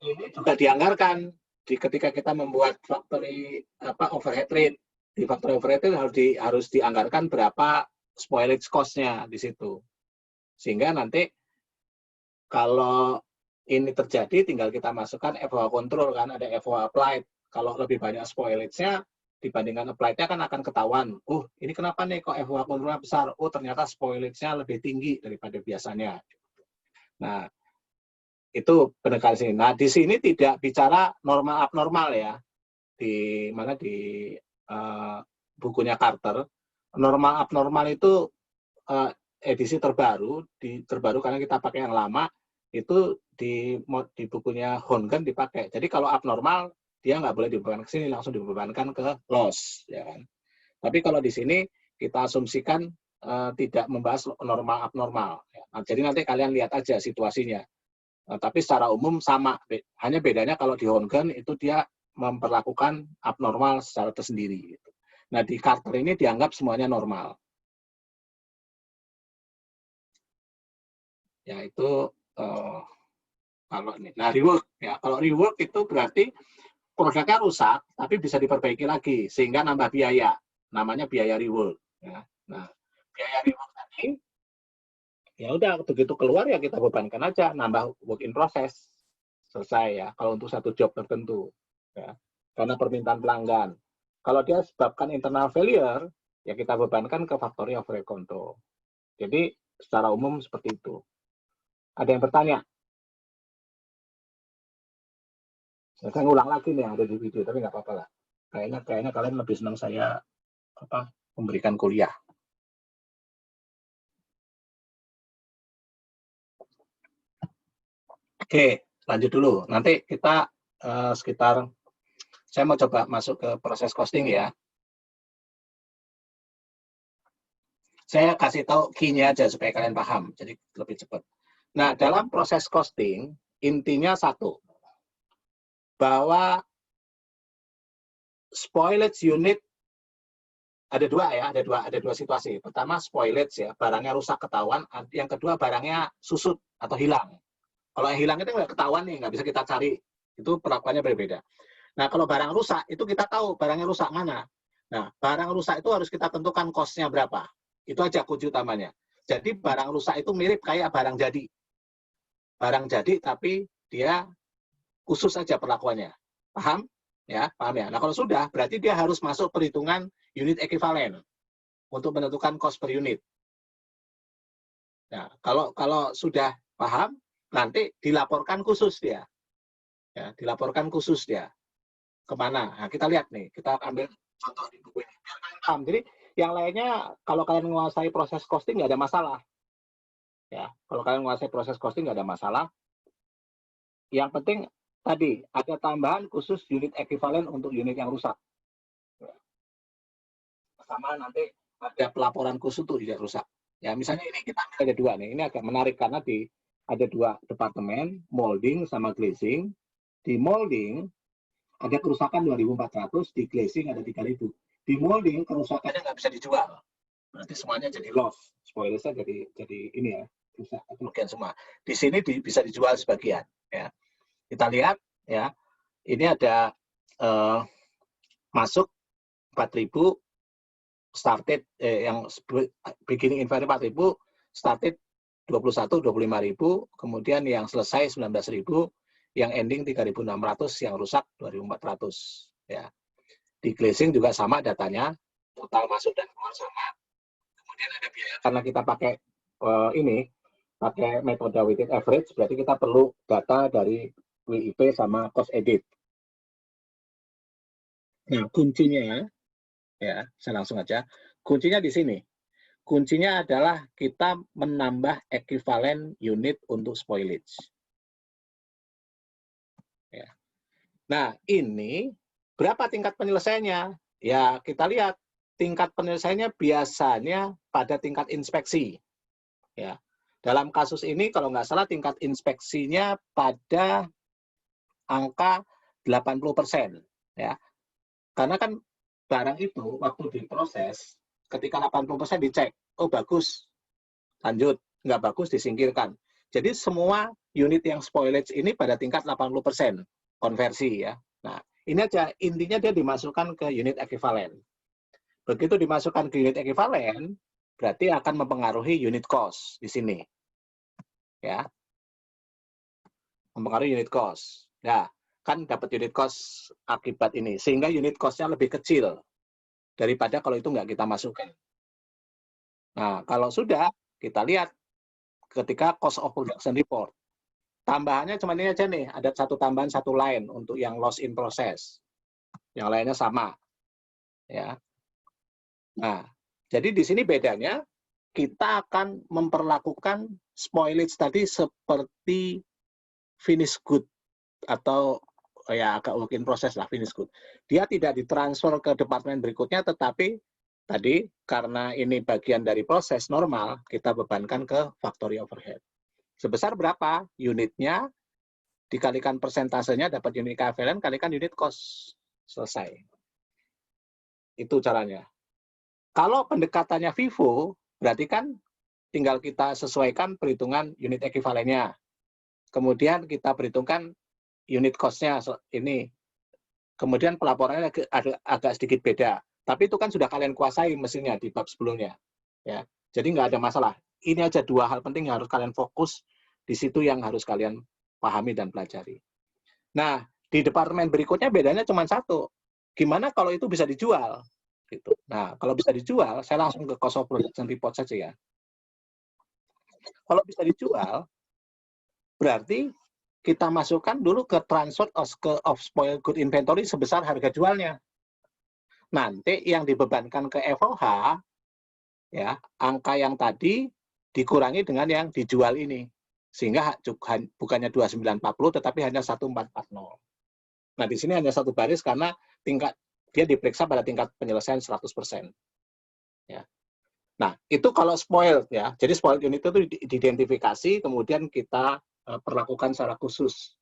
Ini juga dianggarkan ketika kita membuat factory overhead rate. Di factory overhead rate harus dianggarkan berapa spoilage cost-nya di situ. Sehingga nanti kalau ini terjadi tinggal kita masukkan FOH control, kan ada FOH applied. Kalau lebih banyak spoilage-nya dibandingkan applied-nya kan akan ketahuan. Ini kenapa nih kok FOH control-nya besar? Ternyata spoilage-nya lebih tinggi daripada biasanya. Nah, itu pendekatan sini. Nah, di sini tidak bicara normal abnormal ya. di mana di bukunya Carter, normal abnormal itu edisi terbaru, terbaru karena kita pakai yang lama, itu di bukunya Hongen dipakai. Jadi kalau abnormal, dia nggak boleh dibebankan ke sini, langsung dibebankan ke loss. Ya kan? Tapi kalau di sini, kita asumsikan tidak membahas normal abnormal. Ya. Nah, jadi nanti kalian lihat aja situasinya. Tapi secara umum sama, hanya bedanya kalau di Hongen itu dia memperlakukan abnormal secara tersendiri. Gitu. Nah, di Carter ini dianggap semuanya normal. Ya, itu kalau ini. Nah, rework. Ya, kalau rework itu berarti produknya rusak, tapi bisa diperbaiki lagi, sehingga nambah biaya. Namanya biaya rework. Ya. Nah, biaya rework tadi, ya udah, begitu keluar ya kita bebankan aja, nambah work in process. Selesai ya, kalau untuk satu job tertentu. Ya. Karena permintaan pelanggan. Kalau dia sebabkan internal failure, ya kita bebankan ke factory overhead control. Jadi secara umum seperti itu. Ada yang bertanya? Saya ngulang lagi nih yang ada di video, tapi nggak apa-apa lah. Kayaknya kalian lebih senang saya memberikan kuliah. Oke, lanjut dulu. Nanti kita sekitar, saya mau coba masuk ke proses costing ya. Saya kasih tahu key-nya aja supaya kalian paham, jadi lebih cepat. Nah, dalam proses costing, intinya satu, bahwa spoilage unit ada dua ya, ada dua situasi. Pertama spoilage ya, barangnya rusak ketahuan. Yang kedua barangnya susut atau hilang. Kalau yang hilang itu nggak ketahuan nih, nggak bisa kita cari. Itu perlakuannya berbeda. Nah, kalau barang rusak itu kita tahu barangnya rusak mana. Nah, barang rusak itu harus kita tentukan cost-nya berapa. Itu aja kunci utamanya. Jadi barang rusak itu mirip kayak barang jadi. Barang jadi tapi dia khusus saja perlakuannya. Paham? Ya, paham ya. Nah, kalau sudah berarti dia harus masuk perhitungan unit ekivalen untuk menentukan cost per unit. Nah, kalau sudah paham, nanti dilaporkan khusus dia. Ya, dilaporkan khusus dia. Kemana? Nah, kita lihat nih, kita ambil contoh di buku ini. Jadi, yang lainnya, kalau kalian menguasai proses costing, nggak ada masalah. Ya, kalau kalian menguasai proses costing, nggak ada masalah. Yang penting, tadi, ada tambahan khusus unit ekivalen untuk unit yang rusak. Sama nanti ada pelaporan khusus untuk unit rusak. Ya, misalnya ini, kita ada dua nih. Ini agak menarik karena ada dua departemen, molding sama glazing. Di molding, ada kerusakan 2.400, di glazing ada 3.000. Di molding, kerusakannya nggak bisa dijual. Berarti semuanya jadi loss. Spoilernya jadi ini ya, rusak kerugian semua. Di sini bisa dijual sebagian. Ya. Kita lihat, ya, ini ada masuk 4.000, started yang beginning inventory 4.000, started 21, 25.000, kemudian yang selesai 19.000, yang ending 3.600, yang rusak 2.400. Ya. Di glazing juga sama datanya, total masuk dan keluar sama. Kemudian ada biaya karena kita pakai pakai metode weighted average, berarti kita perlu data dari WIP sama cost edit. Nah, kuncinya, ya, saya langsung aja. Kuncinya di sini. Kuncinya adalah kita menambah ekivalen unit untuk spoilage. Ya. Nah, ini berapa tingkat penyelesaiannya? Ya, kita lihat tingkat penyelesaiannya biasanya pada tingkat inspeksi. Ya. Dalam kasus ini, kalau nggak salah, tingkat inspeksinya pada angka 80%. Ya. Karena kan barang itu waktu diproses, ketika 80% dicek, oh bagus, lanjut, nggak bagus disingkirkan. Jadi semua unit yang spoilage ini pada tingkat 80% konversi ya. Nah, ini aja intinya dia dimasukkan ke unit ekivalen. Begitu dimasukkan ke unit ekivalen, berarti akan mempengaruhi unit cost di sini. Ya. Mempengaruhi unit cost. Nah, kan dapat unit cost akibat ini, sehingga unit cost-nya lebih kecil daripada kalau itu nggak kita masukkan. Nah, kalau sudah, kita lihat ketika cost of production report. Tambahannya cuma ini aja nih, ada satu tambahan satu line untuk yang loss in process. yang lainnya sama. Ya. Nah, jadi di sini bedanya kita akan memperlakukan spoilage tadi seperti finish good atau ya agak work in process lah, finish good. Dia tidak ditransfer ke departemen berikutnya, tetapi tadi karena ini bagian dari proses normal, kita bebankan ke factory overhead. Sebesar berapa unitnya, dikalikan persentasenya, dapat unit equivalent, kalikan unit cost. Selesai. Itu caranya. Kalau pendekatannya FIFO, berarti kan tinggal kita sesuaikan perhitungan unit ekivalennya. Kemudian kita perhitungkan unit cost-nya ini. Kemudian pelaporannya agak sedikit beda. Tapi itu kan sudah kalian kuasai mesinnya di bab sebelumnya. Ya. Jadi nggak ada masalah. Ini aja dua hal penting yang harus kalian fokus. Di situ yang harus kalian pahami dan pelajari. Nah, di departemen berikutnya bedanya cuma satu. Gimana kalau itu bisa dijual? Gitu. Nah, kalau bisa dijual, saya langsung ke cost of production report saja ya. Kalau bisa dijual, berarti kita masukkan dulu ke transfer of spoiled good inventory sebesar harga jualnya. Nanti yang dibebankan ke FOH, ya, angka yang tadi dikurangi dengan yang dijual ini. Sehingga bukannya 2940, tetapi hanya 1440. Nah, di sini hanya satu baris karena tingkat dia diperiksa pada tingkat penyelesaian 100%. Ya. Nah, itu kalau spoiled ya. Jadi spoiled unit itu diidentifikasi, kemudian kita perlakukan secara khusus.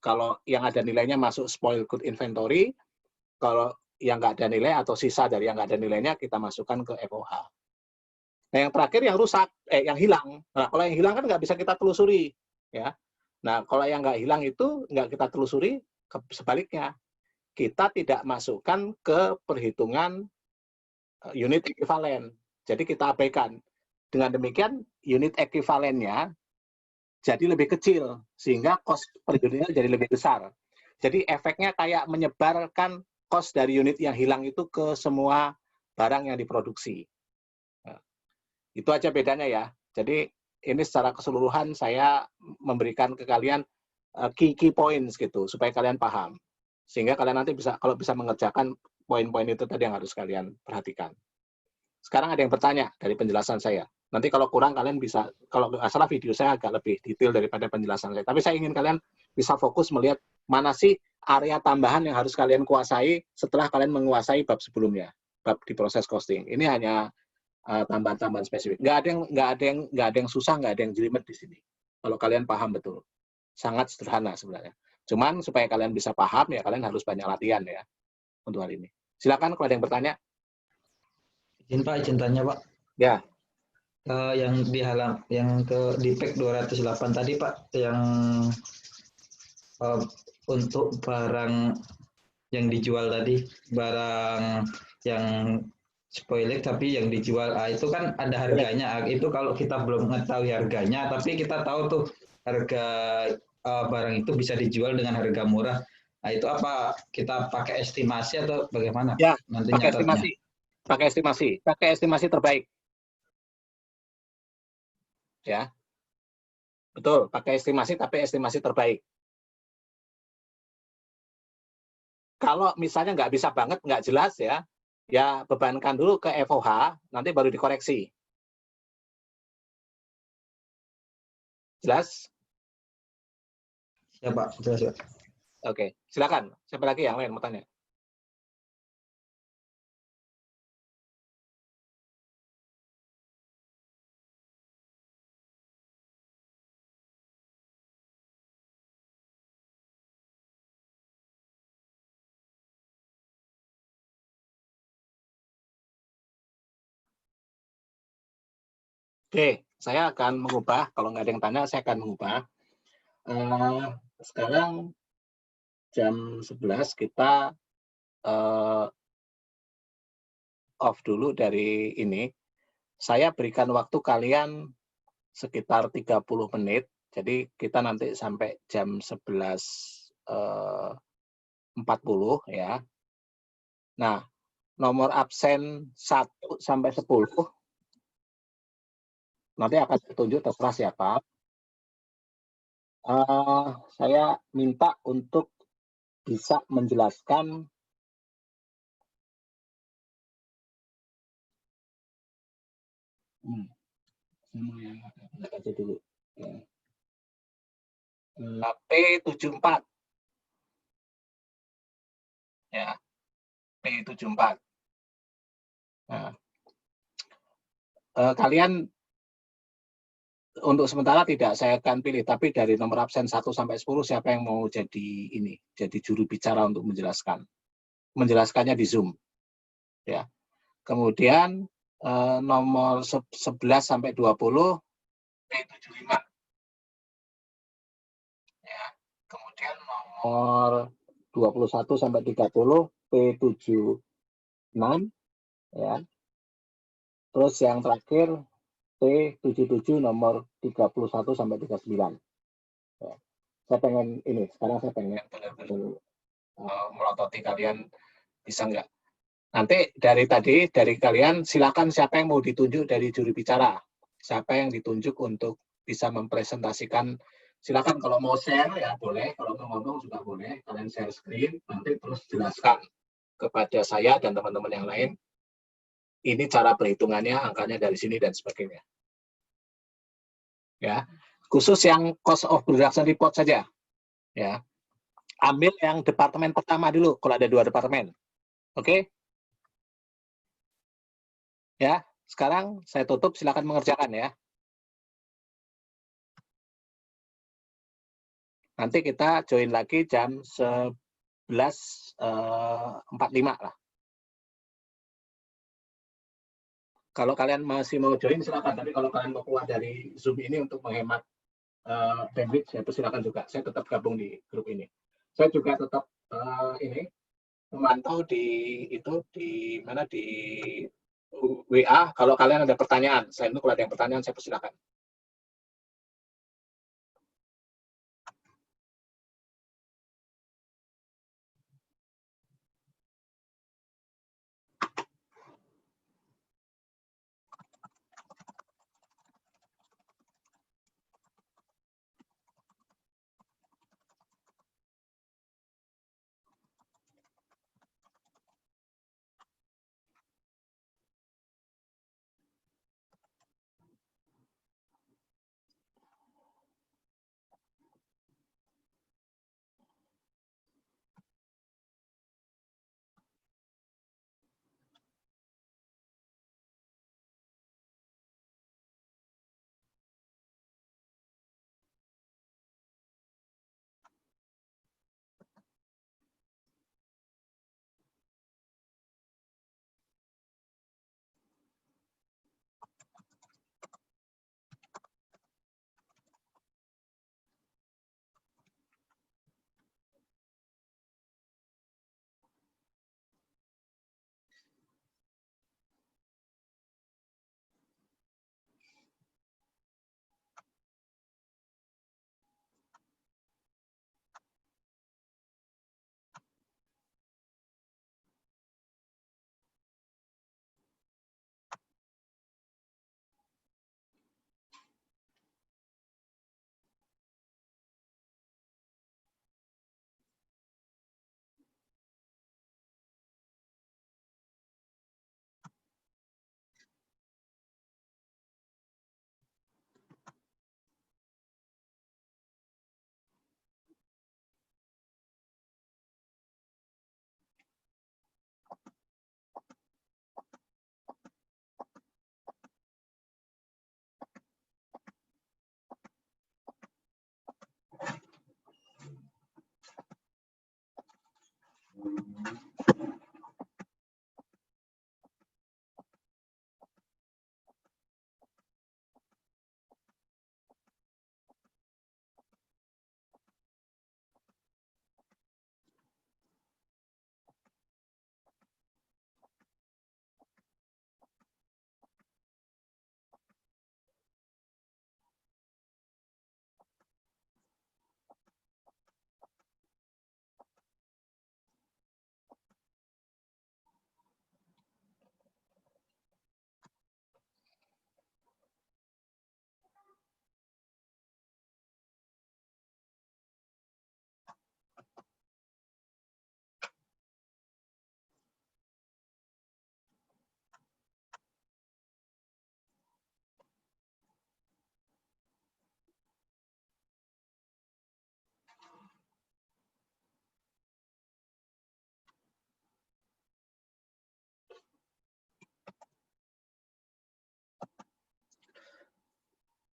Kalau yang ada nilainya masuk spoiled good inventory, kalau yang nggak ada nilai atau sisa dari yang nggak ada nilainya kita masukkan ke FOH. Nah, yang terakhir yang rusak, yang hilang. Nah, kalau yang hilang kan nggak bisa kita telusuri, ya. Nah, kalau yang nggak hilang itu nggak kita telusuri, sebaliknya kita tidak masukkan ke perhitungan unit ekivalen. Jadi kita abaikan. Dengan demikian, unit ekivalennya jadi lebih kecil, sehingga cost per unitnya jadi lebih besar. Jadi efeknya kayak menyebarkan cost dari unit yang hilang itu ke semua barang yang diproduksi. Nah, itu aja bedanya ya. Jadi ini secara keseluruhan saya memberikan ke kalian key points gitu, supaya kalian paham. Sehingga kalian nanti bisa, kalau bisa mengerjakan poin-poin itu tadi yang harus kalian perhatikan. Sekarang ada yang bertanya dari penjelasan saya. Nanti kalau kurang kalian bisa, kalau nggak salah video saya agak lebih detail daripada penjelasan saya. Tapi saya ingin kalian bisa fokus melihat mana sih area tambahan yang harus kalian kuasai setelah kalian menguasai bab sebelumnya, bab di proses costing. Ini hanya tambahan-tambahan spesifik. Nggak ada yang susah, nggak ada yang jelimet di sini. Kalau kalian paham betul, sangat sederhana sebenarnya. Cuman supaya kalian bisa paham ya kalian harus banyak latihan ya untuk hal ini. Silakan kalau ada yang bertanya. Izin tanya Pak. Ya. Yang di PEK 208 tadi Pak, yang untuk barang yang dijual tadi, barang yang spoilage tapi yang dijual, itu kan ada harganya. Itu kalau kita belum mengetahui harganya, tapi kita tahu tuh harga barang itu bisa dijual dengan harga murah. Nah, itu apa kita pakai estimasi atau bagaimana? Ya, nanti pakai estimasi. Pakai estimasi terbaik. Ya. Betul, pakai estimasi tapi estimasi terbaik. Kalau misalnya nggak bisa banget, nggak jelas ya, ya bebankan dulu ke FOH, nanti baru dikoreksi. Jelas? Ya Pak, jelas ya. Oke, silakan. Siapa lagi yang lain mau tanya? Oke, saya akan mengubah. Kalau nggak ada yang tanya, saya akan mengubah. Sekarang jam 11 kita off dulu dari ini. Saya berikan waktu kalian sekitar 30 menit. Jadi kita nanti sampai jam 11.40 ya. Nah, nomor absen 1 sampai 10 nanti akan ditunjuk terserah siapa. Saya minta untuk bisa menjelaskan Sama yang lihat aja dulu. Ya. P74. Ya, P74. Nah, kalian untuk sementara tidak saya akan pilih, tapi dari nomor absen 1 sampai 10 siapa yang mau jadi ini, jadi juru bicara untuk menjelaskan. Menjelaskannya di Zoom. Ya. Kemudian nomor 11 sampai 20 P75. Ya. Kemudian nomor 21 sampai 30 P76 ya. Terus yang terakhir P77 nomor 31 sampai 39. Ya. Saya pengen ini, sekarang saya pengen benar-benar melototi kalian bisa nggak. Nanti dari kalian silakan siapa yang mau ditunjuk dari juru bicara. Siapa yang ditunjuk untuk bisa mempresentasikan. Silakan kalau mau share ya boleh, kalau mau ngomong juga boleh. Kalian share screen, nanti terus jelaskan kepada saya dan teman-teman yang lain. Ini cara perhitungannya, angkanya dari sini dan sebagainya. Ya, khusus yang cost of production report saja. Ya, ambil yang departemen pertama dulu, kalau ada 2 departemen. Oke? Ya, sekarang saya tutup, silakan mengerjakan ya. Nanti kita join lagi jam 11.45 lah. Kalau kalian masih mau join silakan, tapi kalau kalian mau keluar dari Zoom ini untuk menghemat bandwidth, saya silakan juga. Saya tetap gabung di grup ini. Saya juga tetap ini memantau di mana di WA. Kalau kalian ada pertanyaan, saya itu kalau ada yang pertanyaan saya persilakan.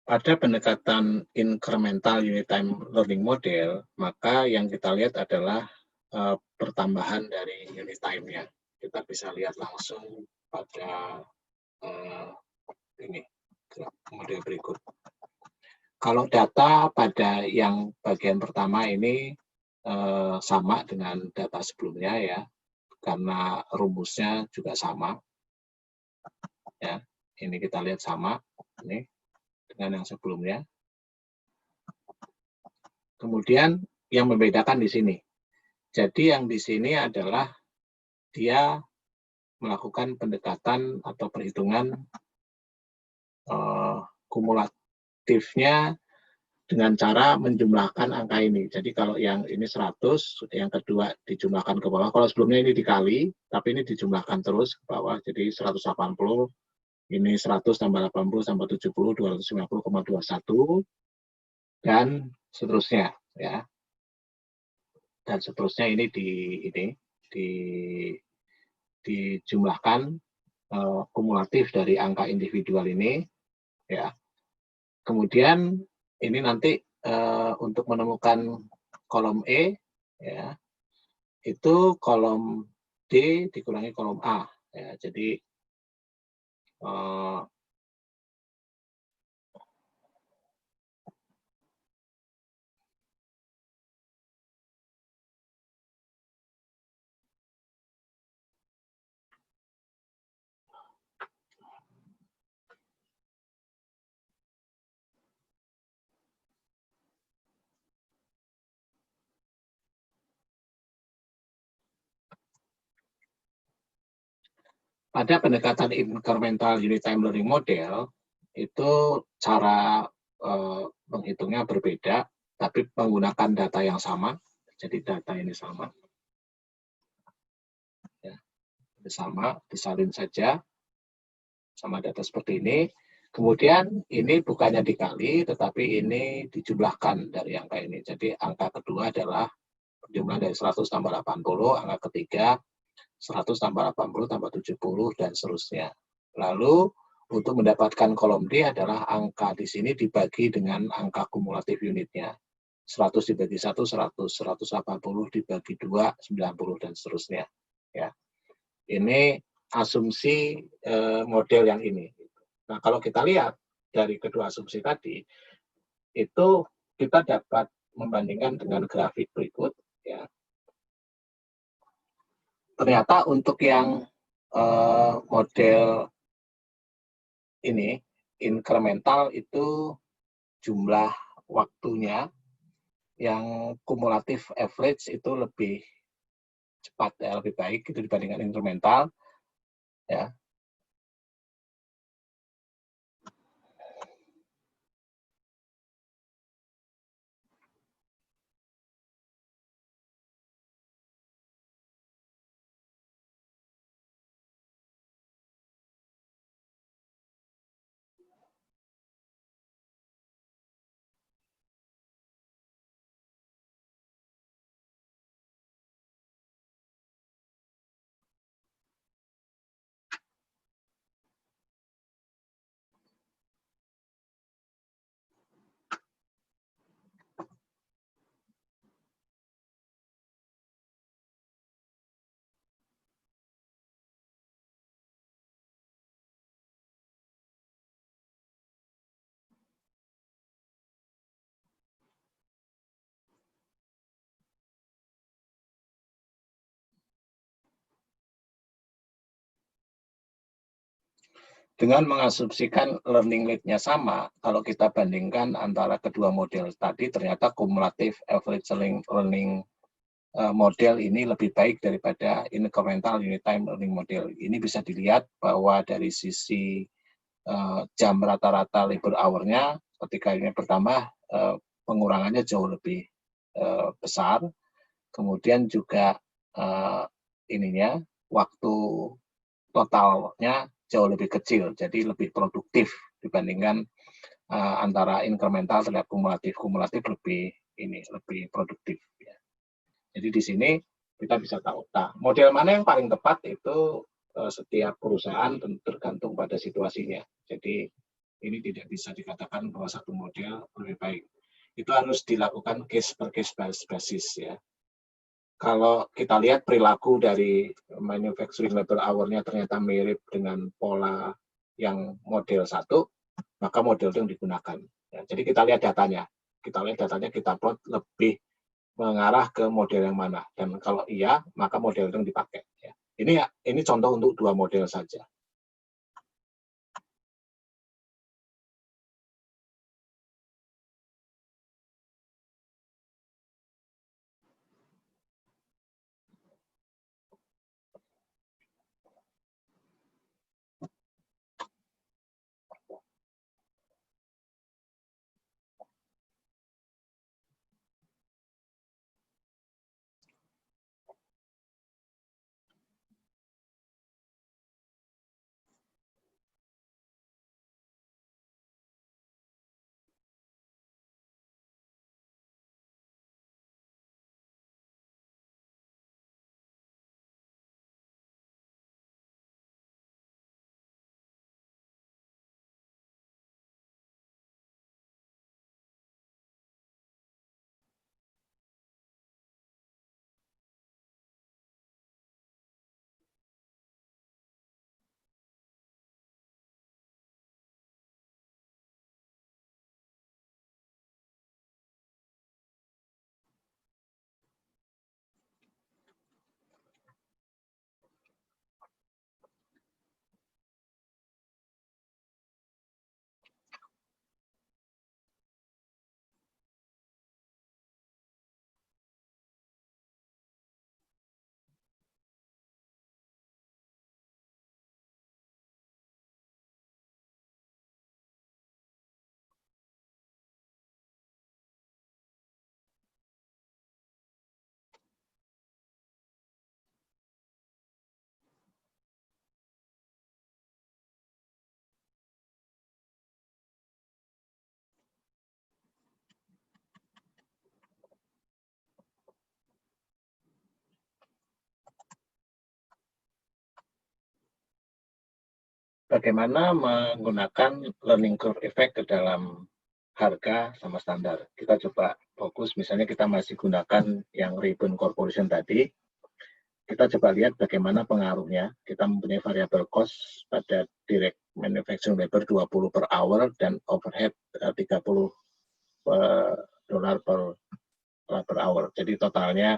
pada pendekatan incremental unit time learning model, maka yang kita lihat adalah pertambahan dari unit time-nya. Kita bisa lihat langsung pada ini model berikut. Kalau data pada yang bagian pertama ini sama dengan data sebelumnya ya, karena rumusnya juga sama. Ya, ini kita lihat sama ini dengan yang sebelumnya. Kemudian yang membedakan di sini. Jadi yang di sini adalah dia melakukan pendekatan atau perhitungan kumulatifnya dengan cara menjumlahkan angka ini. Jadi kalau yang ini 100, yang kedua dijumlahkan ke bawah. Kalau sebelumnya ini dikali, tapi ini dijumlahkan terus ke bawah. Jadi 180, ini 100 tambah 80 tambah 70, 250,21, dan seterusnya. Ya. Dan seterusnya ini dijumlahkan kumulatif dari angka individual ini. Ya. Kemudian ini nanti untuk menemukan kolom E, ya, itu kolom D dikurangi kolom A. Ya, jadi pada pendekatan incremental unit time learning model, itu cara menghitungnya berbeda, tapi menggunakan data yang sama. Jadi data ini sama. Ya, sama, disalin saja sama data seperti ini. Kemudian ini bukannya dikali, tetapi ini dijumlahkan dari angka ini. Jadi angka kedua adalah jumlah dari 100 tambah 80, angka ketiga 100 tambah 80 tambah 70, dan seterusnya. Lalu untuk mendapatkan kolom D adalah angka di sini dibagi dengan angka kumulatif unitnya. 100 dibagi 1, 100, 180 dibagi 2, 90, dan seterusnya. Ya. Ini asumsi model yang ini. Nah, kalau kita lihat dari kedua asumsi tadi, itu kita dapat membandingkan dengan grafik berikut. Ya. Ternyata untuk yang model ini, incremental itu jumlah waktunya yang kumulatif average itu lebih cepat, ya, lebih baik itu dibandingkan incremental. Ya. Dengan mengasumsikan learning rate-nya sama, kalau kita bandingkan antara kedua model tadi, ternyata kumulatif average learning model ini lebih baik daripada incremental unit time learning model. Ini bisa dilihat bahwa dari sisi jam rata-rata labor hour-nya, ketika ini bertambah, pengurangannya jauh lebih besar. Kemudian juga ininya, waktu totalnya jauh lebih kecil, jadi lebih produktif dibandingkan antara incremental terhadap kumulatif lebih produktif. Ya. Jadi di sini kita bisa tahu, nah, model mana yang paling tepat itu setiap perusahaan tergantung pada situasinya. Jadi ini tidak bisa dikatakan bahwa satu model lebih baik. Itu harus dilakukan case per case basis ya. Kalau kita lihat perilaku dari manufacturing labor hour-nya ternyata mirip dengan pola yang model 1, maka model itu yang digunakan. Ya, jadi kita lihat datanya. Kita plot lebih mengarah ke model yang mana. Dan kalau iya, maka model itu yang dipakai. Ya. Ini contoh untuk 2 model saja. Bagaimana menggunakan learning curve effect ke dalam harga sama standar. Kita coba fokus, misalnya kita masih gunakan yang Ribbon Corporation tadi. Kita coba lihat bagaimana pengaruhnya. Kita mempunyai variable cost pada direct manufacturing labor 20 per hour dan overhead 30 dolar per hour. Jadi totalnya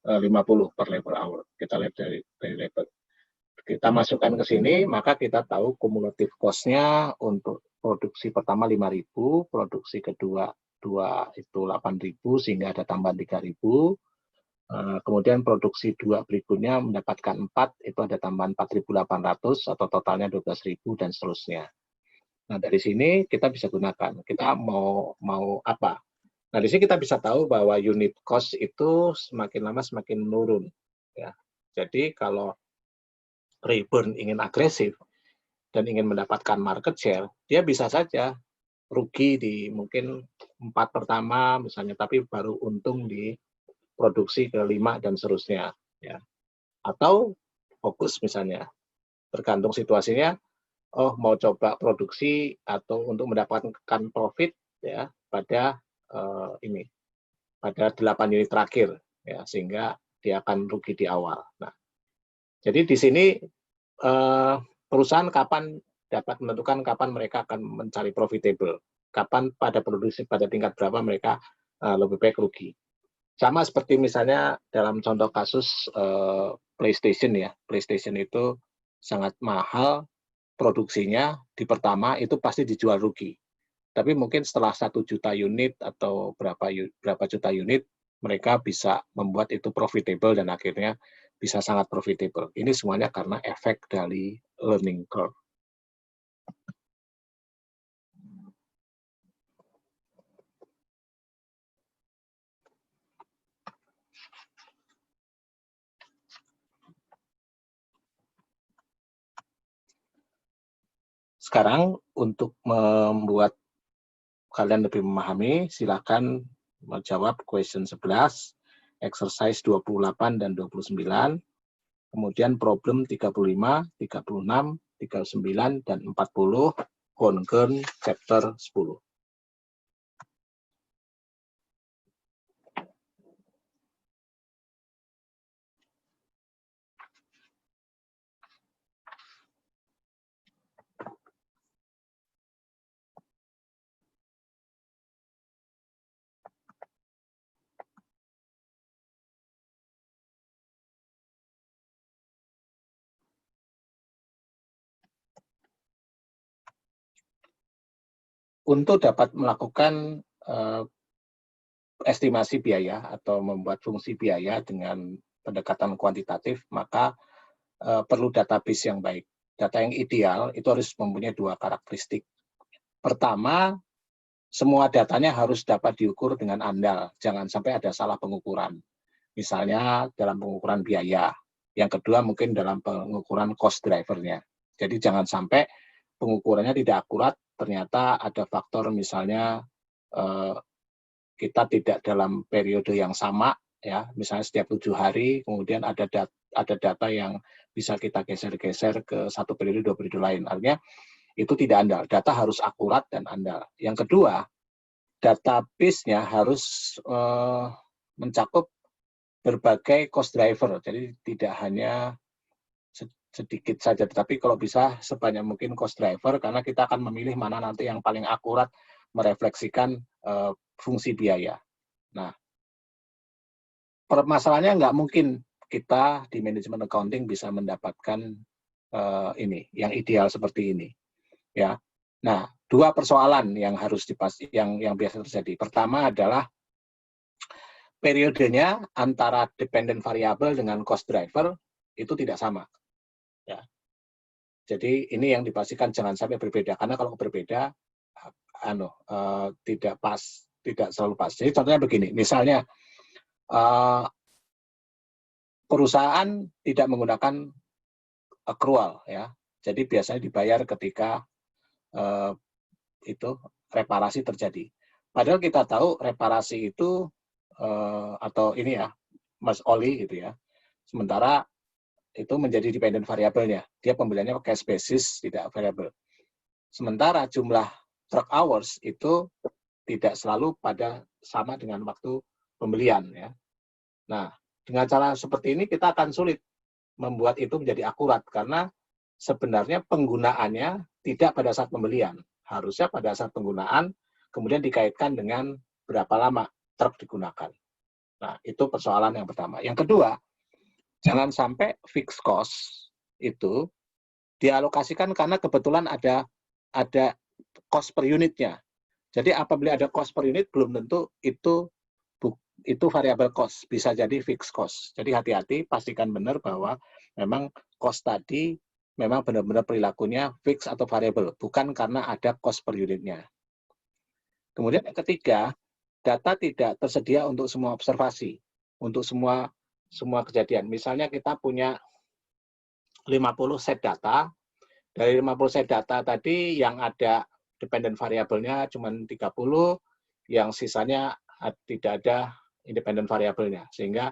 50 per labor hour. Kita lihat dari labor. Kita masukkan ke sini, maka kita tahu kumulatif cost-nya untuk produksi pertama 5.000, produksi kedua 2 itu 8.000, sehingga ada tambahan 3.000. Kemudian produksi 2 berikutnya mendapatkan 4, itu ada tambahan 4.800 atau totalnya 12.000 dan seterusnya. Nah, dari sini kita bisa gunakan. Kita mau apa? Nah, di sini kita bisa tahu bahwa unit cost itu semakin lama semakin menurun. Ya. Jadi kalau Rayburn ingin agresif dan ingin mendapatkan market share, dia bisa saja rugi di mungkin 4 pertama misalnya, tapi baru untung di produksi ke-5 dan seterusnya. Ya. Atau fokus misalnya, tergantung situasinya, mau coba produksi atau untuk mendapatkan profit ya pada pada 8 unit terakhir, ya, sehingga dia akan rugi di awal. Nah, jadi di sini perusahaan kapan dapat menentukan kapan mereka akan mencari profitable, kapan pada produksi pada tingkat berapa mereka lebih baik rugi. Sama seperti misalnya dalam contoh kasus PlayStation ya, PlayStation itu sangat mahal produksinya di pertama itu pasti dijual rugi. Tapi mungkin setelah 1 juta unit atau berapa juta unit mereka bisa membuat itu profitable dan akhirnya bisa sangat profitable. Ini semuanya karena efek dari learning curve. Sekarang untuk membuat kalian lebih memahami, silakan menjawab question 11, exercise 28 dan 29, kemudian problem 35, 36, 39, dan 40, Hohn-Kearns chapter 10. Untuk dapat melakukan estimasi biaya atau membuat fungsi biaya dengan pendekatan kuantitatif, maka perlu database yang baik. Data yang ideal itu harus mempunyai dua karakteristik. Pertama, semua datanya harus dapat diukur dengan andal. Jangan sampai ada salah pengukuran. Misalnya dalam pengukuran biaya. Yang kedua mungkin dalam pengukuran cost driver-nya. Jadi jangan sampai pengukurannya tidak akurat, ternyata ada faktor misalnya kita tidak dalam periode yang sama, ya, misalnya setiap 7 hari, kemudian ada data yang bisa kita geser-geser ke satu periode, dua periode lain. Artinya itu tidak andal, data harus akurat dan andal. Yang kedua, database-nya harus mencakup berbagai cost driver, jadi tidak hanya sedikit saja, tetapi kalau bisa sebanyak mungkin cost driver, karena kita akan memilih mana nanti yang paling akurat merefleksikan fungsi biaya. Nah, permasalahannya nggak mungkin kita di manajemen accounting bisa mendapatkan ini yang ideal seperti ini, ya. Nah, dua persoalan yang harus yang biasa terjadi. Pertama adalah periodenya antara dependent variable dengan cost driver itu tidak sama. Ya. Jadi ini yang dipastikan jangan sampai berbeda, karena kalau berbeda tidak pas, tidak selalu pas. Jadi contohnya begini, misalnya perusahaan tidak menggunakan accrual, ya. Jadi biasanya dibayar ketika itu reparasi terjadi. Padahal kita tahu reparasi itu atau ini ya, Mas Oli gitu ya. Sementara itu menjadi dependent variabelnya. Dia pembeliannya cash basis, tidak variable. Sementara jumlah truck hours itu tidak selalu sama dengan waktu pembelian, ya. Nah, dengan cara seperti ini kita akan sulit membuat itu menjadi akurat, karena sebenarnya penggunaannya tidak pada saat pembelian. Harusnya pada saat penggunaan, kemudian dikaitkan dengan berapa lama truk digunakan. Nah, itu persoalan yang pertama. Yang kedua, jangan sampai fixed cost itu dialokasikan karena kebetulan ada cost per unitnya. Jadi apabila ada cost per unit, belum tentu itu variable cost, bisa jadi fixed cost. Jadi hati-hati, pastikan benar bahwa memang cost tadi memang benar-benar perilakunya fixed atau variable, bukan karena ada cost per unitnya. Kemudian yang ketiga, data tidak tersedia untuk semua observasi, untuk semua kejadian. Misalnya kita punya 50 set data, dari 50 set data tadi yang ada dependent variabelnya cuma 30, yang sisanya tidak ada independent variabelnya, sehingga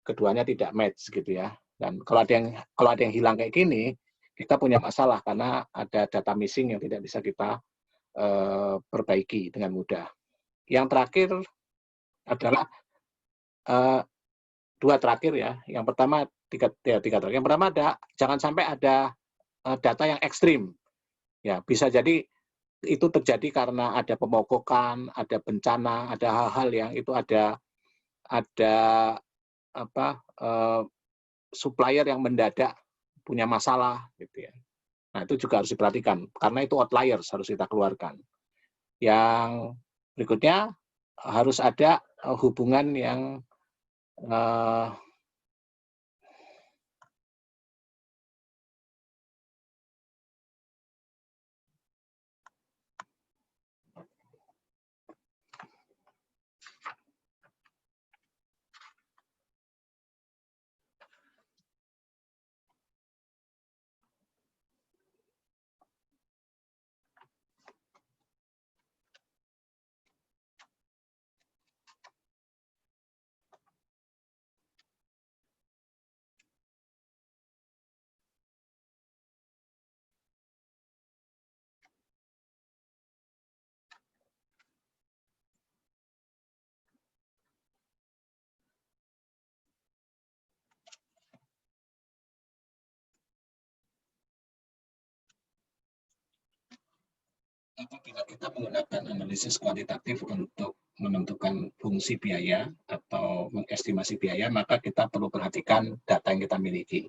keduanya tidak match gitu ya. Dan kalau ada yang hilang kayak gini, kita punya masalah karena ada data missing yang tidak bisa kita perbaiki dengan mudah. Yang terakhir adalah dua terakhir ya. Yang pertama tiga terakhir. Yang pertama jangan sampai ada data yang ekstrim. Ya, bisa jadi itu terjadi karena ada pemogokan, ada bencana, ada hal-hal yang itu ada supplier yang mendadak punya masalah gitu ya. Nah, itu juga harus diperhatikan karena itu outliers harus kita keluarkan. Yang berikutnya harus ada hubungan yang apabila kita menggunakan analisis kuantitatif untuk menentukan fungsi biaya atau mengestimasi biaya, maka kita perlu perhatikan data yang kita miliki.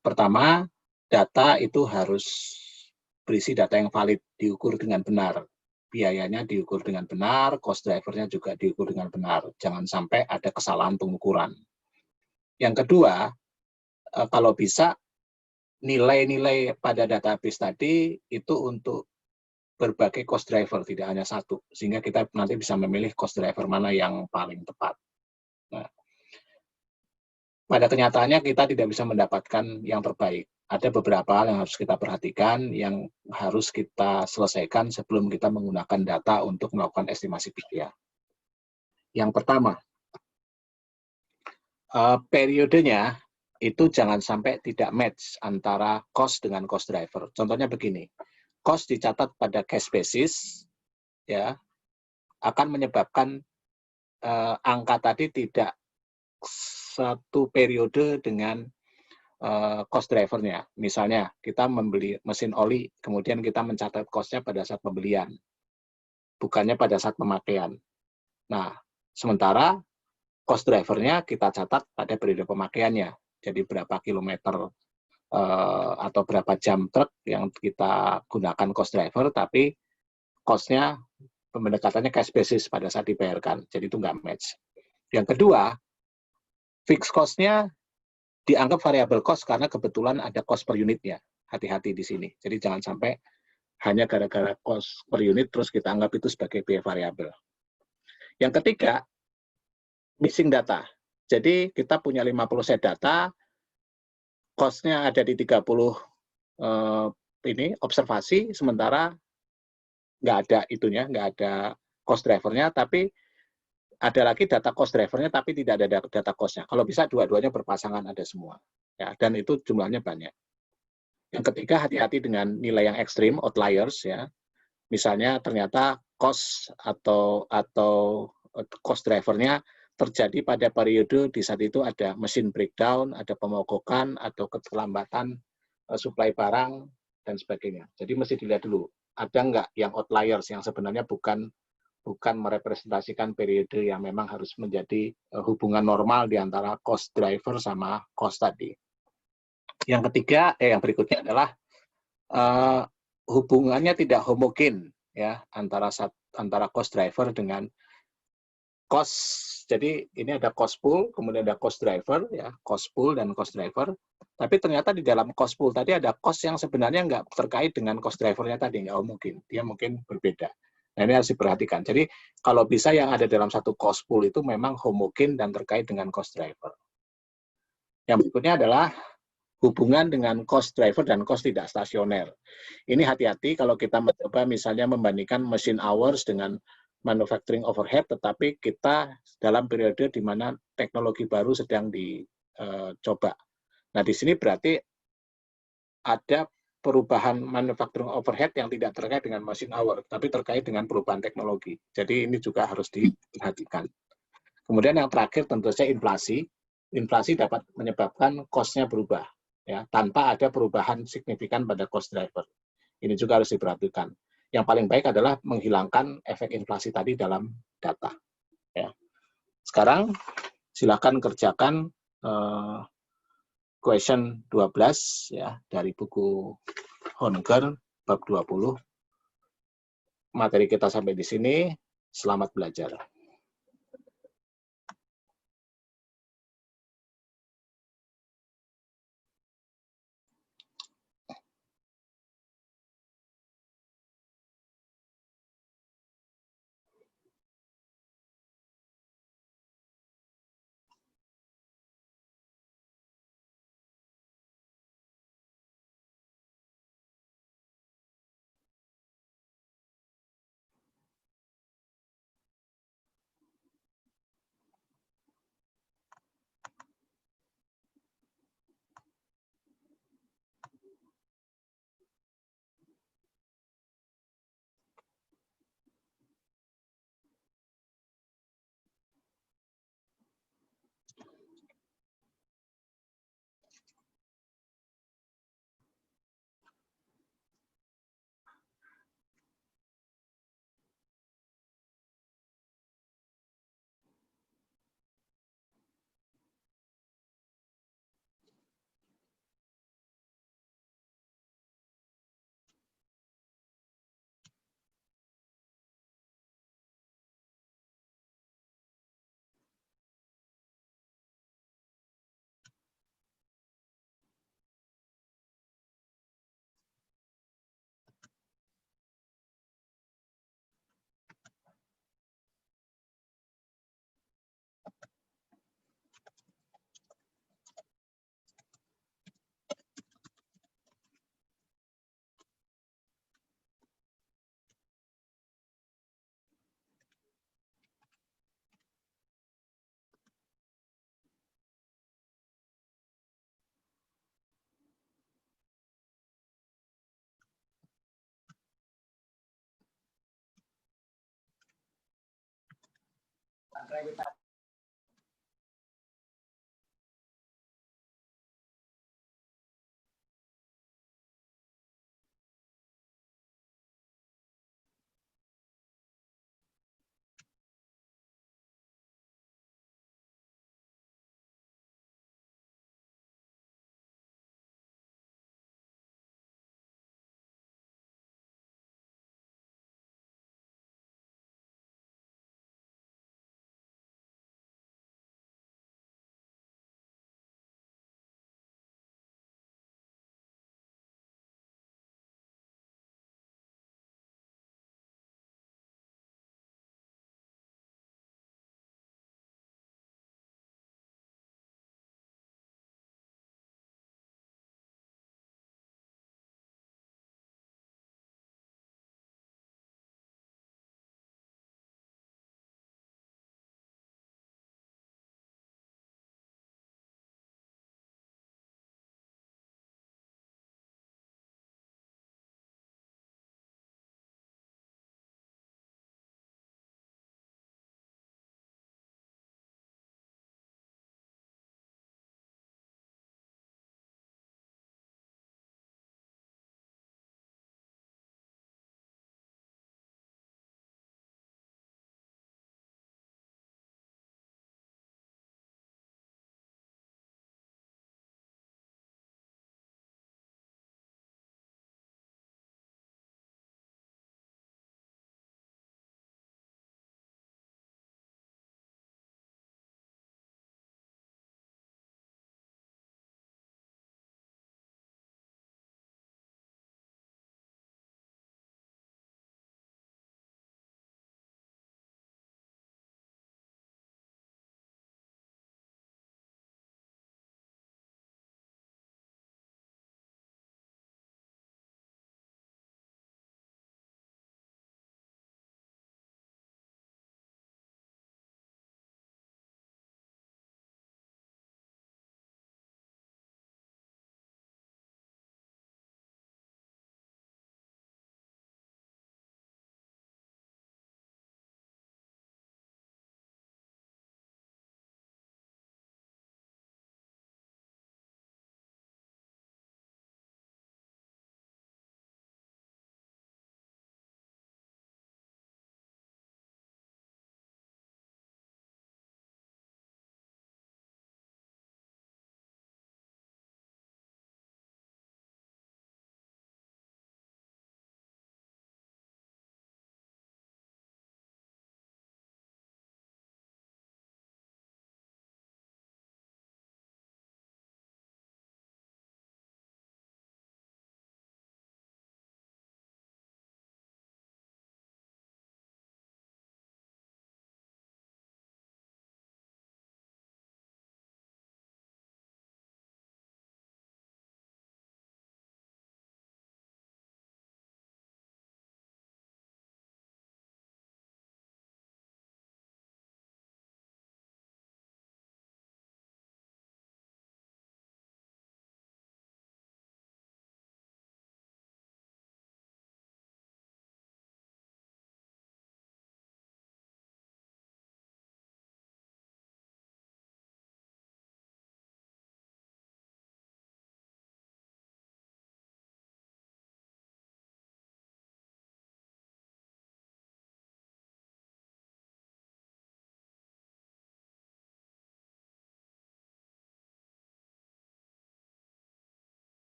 Pertama, data itu harus berisi data yang valid, diukur dengan benar. Biayanya diukur dengan benar, cost driver-nya juga diukur dengan benar. Jangan sampai ada kesalahan pengukuran. Yang kedua, kalau bisa nilai-nilai pada database tadi itu untuk berbagai cost driver, tidak hanya satu, sehingga kita nanti bisa memilih cost driver mana yang paling tepat. Nah, pada kenyataannya kita tidak bisa mendapatkan yang terbaik. Ada beberapa hal yang harus kita perhatikan, yang harus kita selesaikan sebelum kita menggunakan data untuk melakukan estimasi biaya. Yang pertama, periodenya itu jangan sampai tidak match antara cost dengan cost driver. Contohnya begini, cost dicatat pada cash basis, ya, akan menyebabkan angka tadi tidak satu periode dengan cost driver-nya. Misalnya, kita membeli mesin oli, kemudian kita mencatat cost-nya pada saat pembelian, bukannya pada saat pemakaian. Nah, sementara cost driver-nya kita catat pada periode pemakaiannya. Jadi berapa kilometer atau berapa jam truk yang kita gunakan cost driver, tapi cost-nya pendekatannya cash basis pada saat dibayarkan. Jadi itu nggak match. Yang kedua, fixed cost-nya dianggap variable cost karena kebetulan ada cost per unitnya. Hati-hati di sini. Jadi jangan sampai hanya gara-gara cost per unit terus kita anggap itu sebagai biaya variabel. Yang ketiga, missing data. Jadi kita punya 50 set data, cost-nya ada di 30 ini observasi, sementara nggak ada itunya, nggak ada cost driver-nya, tapi ada lagi data cost driver-nya, tapi tidak ada data cost-nya. Kalau bisa dua-duanya berpasangan ada semua. Ya, dan itu jumlahnya banyak. Yang ketiga, hati-hati dengan nilai yang ekstrim, outliers, ya. Misalnya ternyata cost atau cost driver-nya terjadi pada periode di saat itu ada mesin breakdown, ada pemogokan, atau keterlambatan suplai barang, dan sebagainya. Jadi mesti dilihat dulu, ada nggak yang outliers yang sebenarnya bukan merepresentasikan periode yang memang harus menjadi hubungan normal di antara cost driver sama cost tadi. Yang ketiga, yang berikutnya adalah hubungannya tidak homogen, ya, antara cost driver dengan cost. Jadi ini ada cost pool, kemudian ada cost driver, ya, cost pool dan cost driver. Tapi ternyata di dalam cost pool tadi ada cost yang sebenarnya nggak terkait dengan cost drivernya tadi, nggak mungkin. Dia mungkin berbeda. Nah, ini harus diperhatikan. Jadi kalau bisa yang ada dalam satu cost pool itu memang homogen dan terkait dengan cost driver. Yang berikutnya adalah hubungan dengan cost driver dan cost tidak stasioner. Ini hati-hati kalau kita mencoba misalnya membandingkan machine hours dengan manufacturing overhead, tetapi kita dalam periode di mana teknologi baru sedang dicoba. Nah, di sini berarti ada perubahan manufacturing overhead yang tidak terkait dengan machine hour, tapi terkait dengan perubahan teknologi. Jadi ini juga harus diperhatikan. Kemudian yang terakhir tentu saja inflasi. Inflasi dapat menyebabkan cost-nya berubah, ya, tanpa ada perubahan signifikan pada cost driver. Ini juga harus diperhatikan. Yang paling baik adalah menghilangkan efek inflasi tadi dalam data. Ya. Sekarang silakan kerjakan question 12 ya dari buku Honger bab 20. Materi kita sampai di sini. Selamat belajar.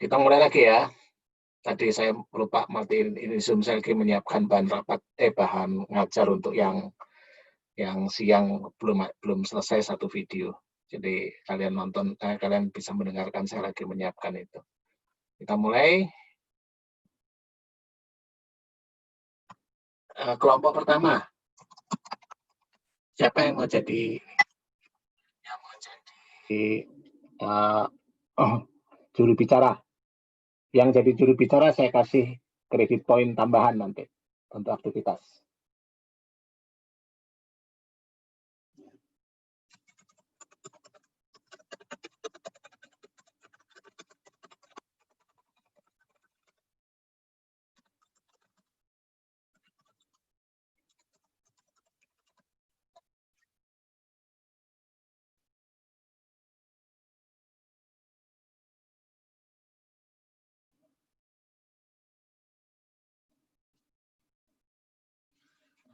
Kita mulai lagi ya. Tadi saya lupa matiin ini Zoom, saya lagi menyiapkan bahan ngajar untuk yang siang belum selesai satu video. Jadi kalian kalian bisa mendengarkan saya lagi menyiapkan itu. Kita mulai. Kelompok pertama. Siapa yang mau jadi juru bicara? Yang jadi juru bicara saya kasih kredit poin tambahan nanti untuk aktivitas.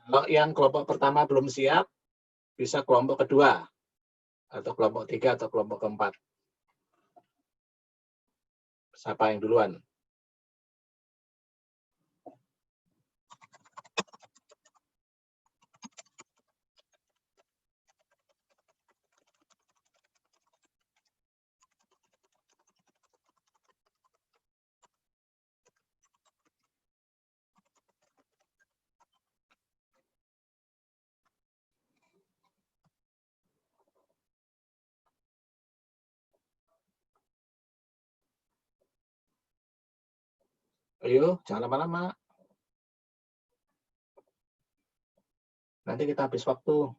Kalau yang kelompok pertama belum siap, bisa kelompok kedua, atau kelompok 3, atau kelompok keempat. Siapa yang duluan? Ayo, jangan lama-lama. Nanti kita habis waktu.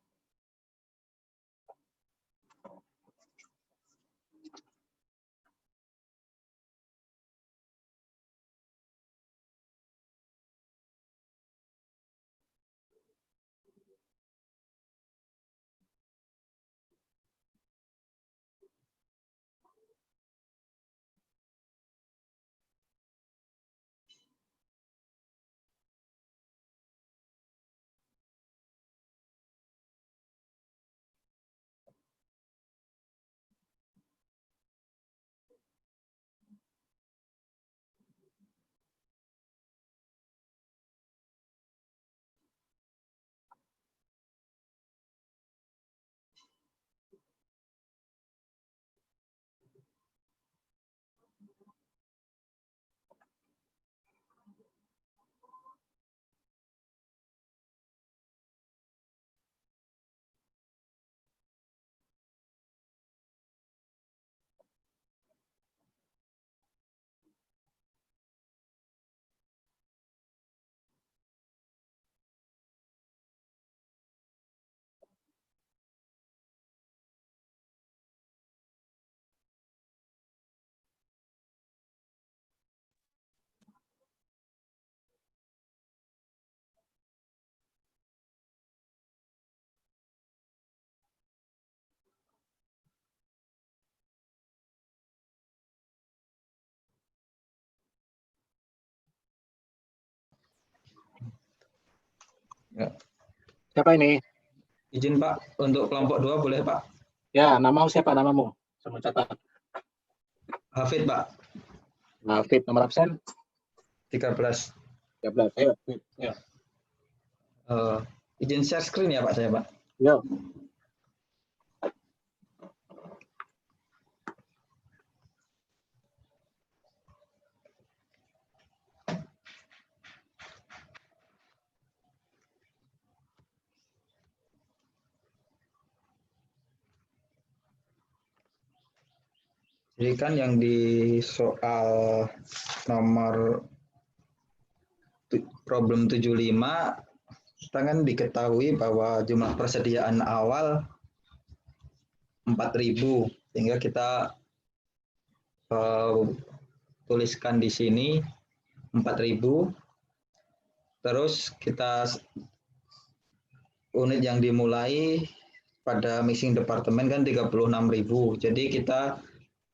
Ya. Siapa ini? Izin Pak, untuk kelompok 2 boleh Pak? Ya, namamu siapa namamu? Saya mau catat. Hafid Pak, Hafid, nomor absen? 13. 13. Ayo, Hafid. Ya. Izin share screen ya Pak saya Pak. Yo. Jadi kan yang di soal nomor problem 75, kita kan diketahui bahwa jumlah persediaan awal 4.000, sehingga kita tuliskan di sini 4.000, terus kita unit yang dimulai pada mixing departemen kan 36.000, jadi kita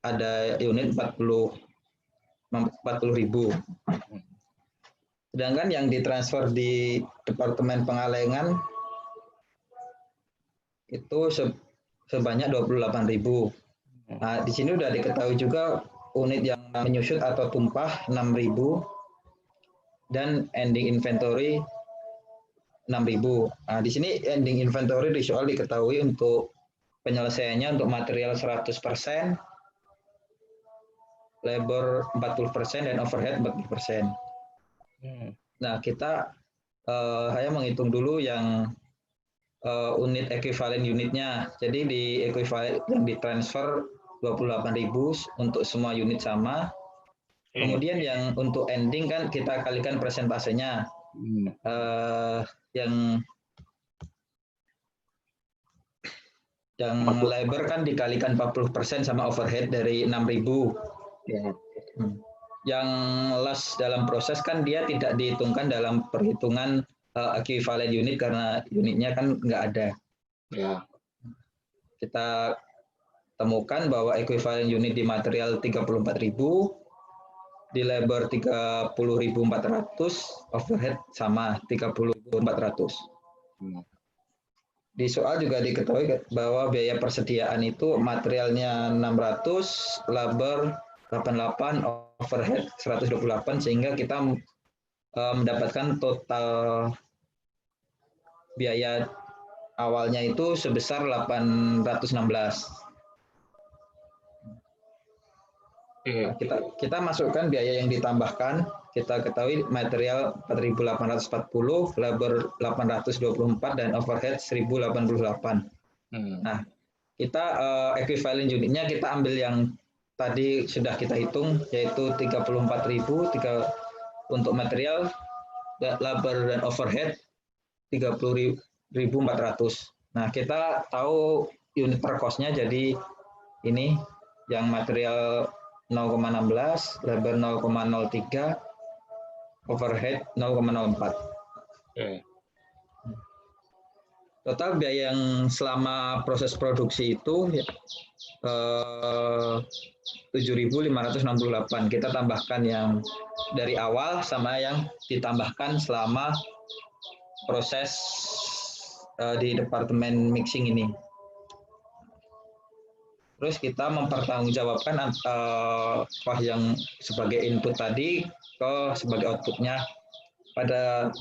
ada unit 40.000. Sedangkan yang ditransfer di Departemen Pengalengan itu sebanyak 28.000. Nah, di sini udah diketahui juga unit yang menyusut atau tumpah 6.000 dan ending inventory 6.000. Nah, di sini ending inventory di soal diketahui untuk penyelesaiannya untuk material 100%, labor 40% dan overhead 40%. Nah, kita saya menghitung dulu yang unit ekuivalen unitnya. Jadi di ekuivalen yang ditransfer 28.000 untuk semua unit sama. Kemudian yang untuk ending kan kita kalikan persentasenya. Yang labor kan dikalikan 40% sama overhead dari 6.000. Yang loss dalam proses kan dia tidak dihitungkan dalam perhitungan equivalent unit karena unitnya kan nggak ada. Ya. Kita temukan bahwa equivalent unit di material 34.000, di labor 30.400, overhead sama 30.400. Di soal juga diketahui bahwa biaya persediaan itu materialnya 600, labor 88, overhead 128, sehingga kita mendapatkan total biaya awalnya itu sebesar 816. Kita masukkan biaya yang ditambahkan. Kita ketahui material 4.840, labor 824, dan overhead 1.088. Nah, kita equivalent unitnya kita ambil yang tadi sudah kita hitung, yaitu 34.000 untuk material, labor dan overhead 30.400. Nah, kita tahu unit per cost-nya, jadi ini yang material 0,16, labor 0,03, overhead 0,04. Total biaya yang selama proses produksi itu 7.568. Kita tambahkan yang dari awal sama yang ditambahkan selama proses di departemen mixing ini. Terus kita mempertanggungjawabkan apa yang sebagai input tadi ke sebagai outputnya. Pada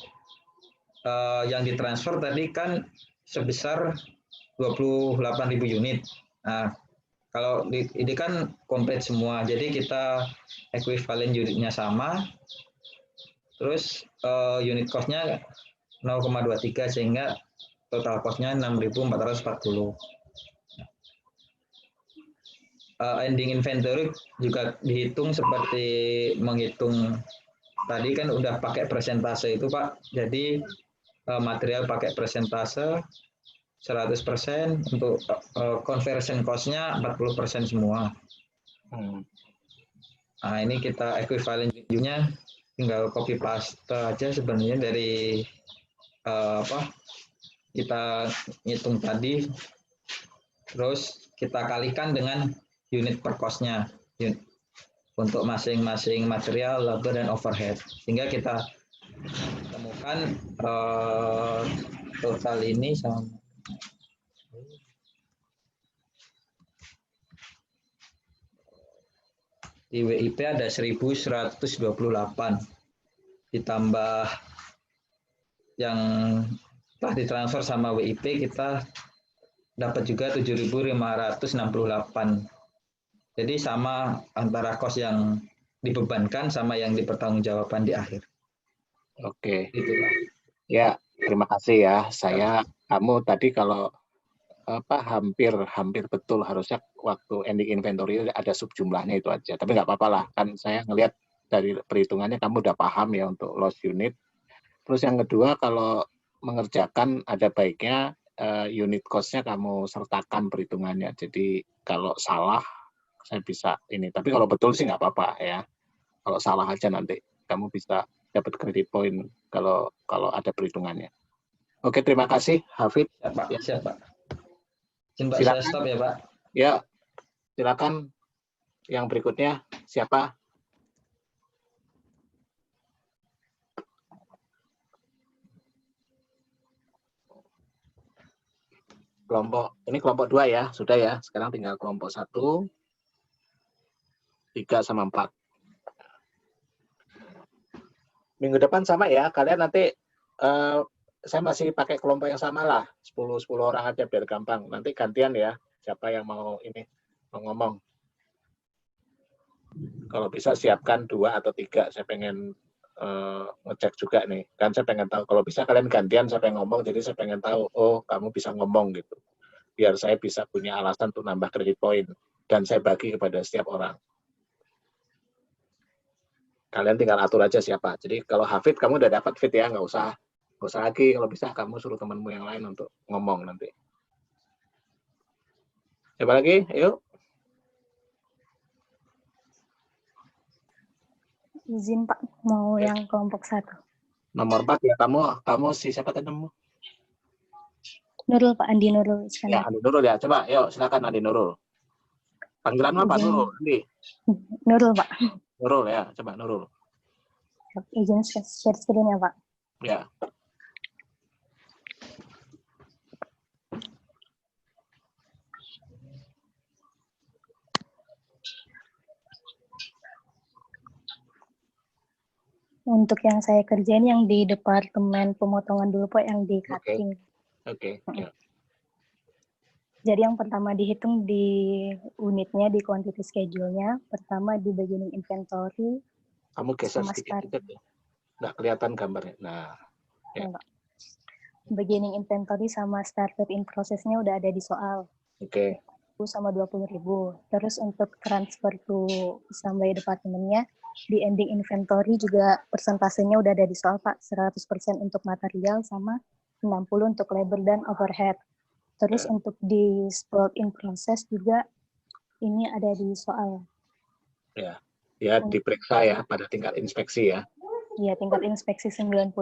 yang ditransfer tadi kan sebesar 28.000 unit. Nah, kalau ini kan komplit semua, jadi kita equivalent unitnya sama, terus unit cost-nya 0,23 sehingga total cost-nya 6.440. Ending inventory juga dihitung seperti menghitung tadi kan udah pakai persentase itu Pak, jadi material pakai persentase 100%, untuk conversion cost-nya 40% semua. Nah, ini kita equivalent unit-nya tinggal copy paste aja sebenarnya dari kita hitung tadi, terus kita kalikan dengan unit per cost-nya untuk masing-masing material, labor, dan overhead, sehingga kita temukan total ini sama. Di WIP ada 1.128, ditambah yang telah ditransfer sama WIP kita dapat juga 7.568. Jadi sama antara kos yang dibebankan sama yang dipertanggungjawabkan di akhir. Oke. Gitu, Pak. Ya, terima kasih ya. Kamu tadi kalau hampir betul, harusnya waktu ending inventory ada subjumlahnya itu aja. Tapi nggak apa-apa lah, kan saya ngelihat dari perhitungannya kamu udah paham ya untuk loss unit. Terus yang kedua, kalau mengerjakan ada baiknya unit cost-nya kamu sertakan perhitungannya. Jadi kalau salah saya bisa ini. Tapi kalau betul sih nggak apa-apa ya. Kalau salah aja nanti kamu bisa dapat credit point kalau ada perhitungannya. Oke, terima kasih Hafid. Siap, Pak. Ya. Siap, Pak. Coba Silakan. saya stop ya, Pak. Ya, silakan. Yang berikutnya siapa? Ini kelompok 2 ya, sudah ya. Sekarang tinggal kelompok 1. 3 sama 4. Minggu depan sama ya, kalian nanti saya masih pakai kelompok yang sama lah, 10 orang aja biar gampang. Nanti gantian ya, siapa yang mau ngomong. Kalau bisa siapkan 2 atau 3, saya pengen ngecek juga nih. Kan saya pengen tahu, kalau bisa kalian gantian saya pengen ngomong, jadi saya pengen tahu, oh kamu bisa ngomong gitu. Biar saya bisa punya alasan untuk nambah kredit poin. Dan saya bagi kepada setiap orang. Kalian tinggal atur aja siapa. Jadi kalau Hafid, kamu udah dapat Fit ya, nggak usah lagi. Kalau bisa kamu suruh temanmu yang lain untuk ngomong nanti. Siapa lagi? Yuk. Izin Pak, mau yang kelompok 1. Nomor 4 ya, kamu siapa tadi? Nurul Pak, Andi Nurul Ya, Iskandar. Andi Nurul ya. Coba, yuk silakan Andi Nurul. Panggilan apa Nurul? Andi. Nurul Pak. Nurul ya, coba Nurul. Izin share screen ya Pak. Ya. Untuk yang saya kerjain yang di departemen pemotongan dulu Pak, yang di cutting. Oke. Ya. Jadi yang pertama dihitung di unitnya, di quantity schedule-nya. Pertama di beginning inventory. Kamu geser sama sedikit start. ya. Nggak kelihatan gambarnya. Nah, ya. Beginning inventory sama started in process-nya udah ada di soal. Oke. Sama 20.000. Terus untuk transfer to sampai departemennya, di ending inventory juga persentasenya udah ada di soal Pak. 100% untuk material sama 60 untuk labor dan overhead. Terus untuk di spoiled in process juga ini ada di soal. Ya. Ya, diperiksa ya pada tingkat inspeksi ya. Iya, tingkat inspeksi 90%.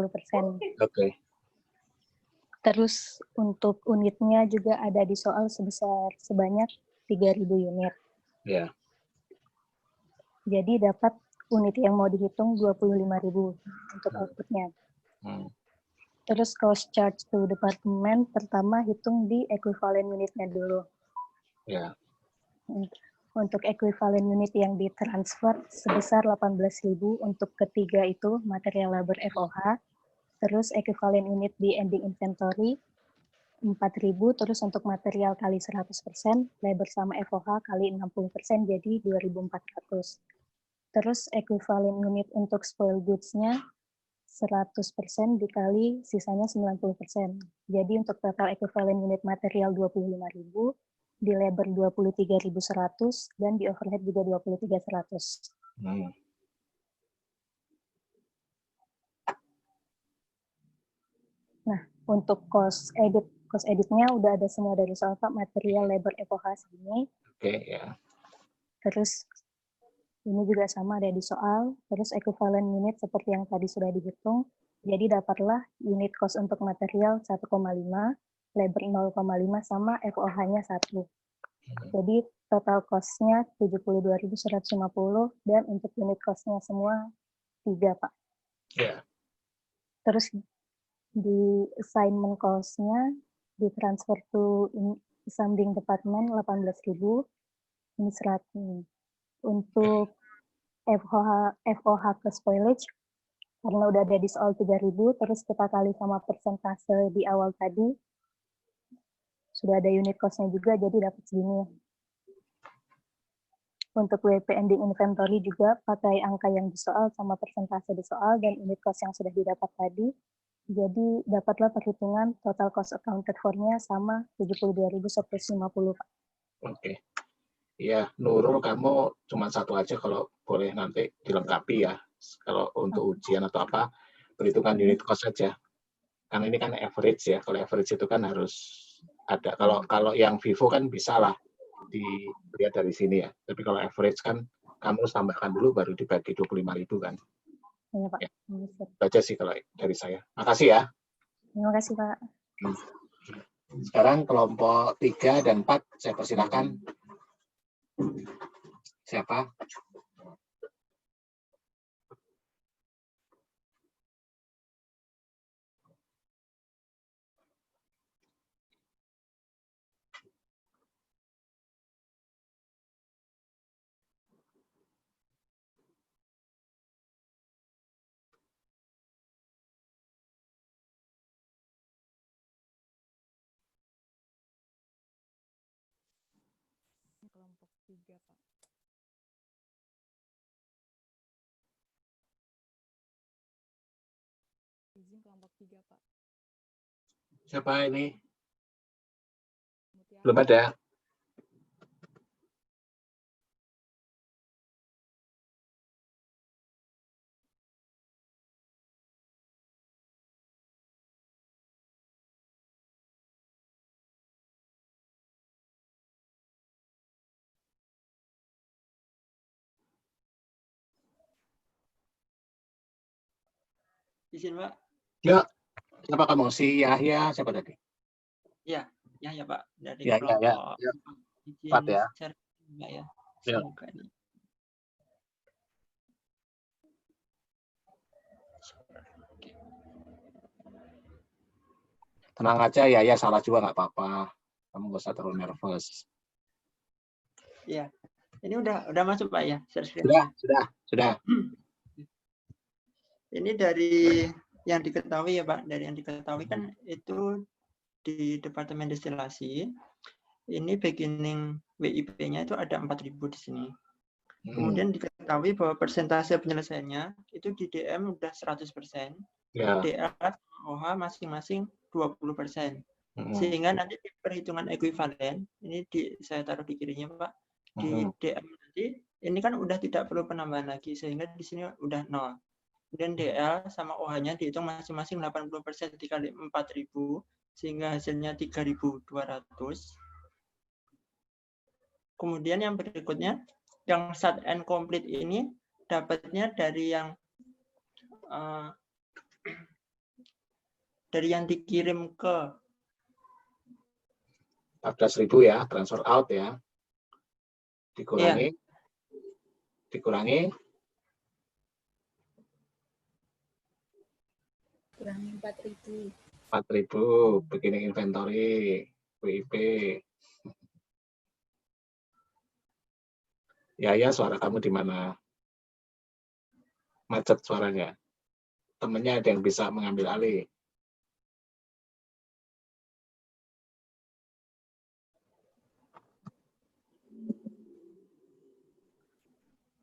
Oke. Terus untuk unitnya juga ada di soal sebanyak 3.000 unit. Ya. Jadi dapat unit yang mau dihitung 25.000 untuk outputnya. Terus cost charge to departemen pertama hitung di equivalent unitnya dulu. Ya. Untuk equivalent unit yang ditransfer sebesar 18.000 untuk ketiga itu material labor FOH. Terus equivalent unit di ending inventory 4.000, terus untuk material kali 100%, labor sama FOH kali 60%, jadi 2.400. Terus equivalent unit untuk spoil goods-nya 100% dikali sisanya 90%. Jadi untuk total equivalent unit material 25.000, di labor 23.100, dan di overhead juga 23.100. Nah, untuk cost editnya udah ada semua dari soal Pak, material, labor, FOH segini. Oke, ya. Terus ini juga sama ada di soal, terus equivalent unit seperti yang tadi sudah dihitung. Jadi dapatlah unit cost untuk material 1,5, labor 0,5 sama FOH-nya 1. Jadi total cost-nya 72.150 dan untuk unit cost-nya semua 3, Pak. Ya. Terus di assignment cost-nya ditransfer to something department 18.000, ini 100. Untuk FOH ke spoilage, karena udah ada di soal 3.000, terus kita kali sama persentase di awal tadi, sudah ada unit cost-nya juga, jadi dapat segini. Untuk WP ending inventory juga pakai angka yang di soal sama persentase di soal dan unit cost yang sudah didapat tadi. Jadi dapatlah perhitungan total cost accounted for-nya sama 72.150, Pak. Oke. Ya, Nurul, kamu cuma satu aja kalau boleh nanti dilengkapi ya. Kalau untuk ujian atau apa, perhitungan unit cost saja. Karena ini kan average ya. Kalau average itu kan harus ada. Kalau yang Vivo kan bisa lah dilihat dari sini ya. Tapi kalau average kan kamu harus tambahkan dulu baru dibagi 25.000 kan. Iya, Pak. Ya. Itu aja sih kalau dari saya. Makasih ya. Terima kasih, Pak. Sekarang kelompok 3 dan 4 saya persilakan. Siapa? kelompok 3, Pak. Izin kelompok 3, Pak. Siapa ini? Mutiara. Belum ada. Izin, Pak. Ya, siapa kamu? Si Yahya, siapa tadi? Ya, Pak. Dari Ya, ya, ya. kelompok Ya. 4. Empat Izin ya. share, Pak ya. Ya. Semoga ini. Tenang aja ya, ya salah juga nggak apa-apa. Kamu nggak usah terlalu nervous. Iya. Ini udah masuk, Pak ya, share Sudah, screen-nya. sudah. Ini dari yang diketahui ya, Pak. Dari yang diketahui kan itu di Departemen Destilasi. Ini beginning WIP-nya itu ada 4.000 di sini. Kemudian diketahui bahwa persentase penyelesaiannya itu di DM udah 100%, Ya. DA OH masing-masing 20%. Sehingga nanti di perhitungan ekuivalen, ini saya taruh di kirinya, Pak, di DM nanti, ini kan udah tidak perlu penambahan lagi, sehingga di sini udah 0. Kemudian DL sama OH-nya dihitung masing-masing 80% dikali 4.000, sehingga hasilnya 3.200. Kemudian yang berikutnya, yang start and complete ini dapatnya dari yang dikirim ke 14.000 ya, transfer out ya. Dikurangi. Kurangi 4.000. 4.000 beginning inventory, WIP. Ya, suara kamu di mana? Macet suaranya. Temennya ada yang bisa mengambil alih.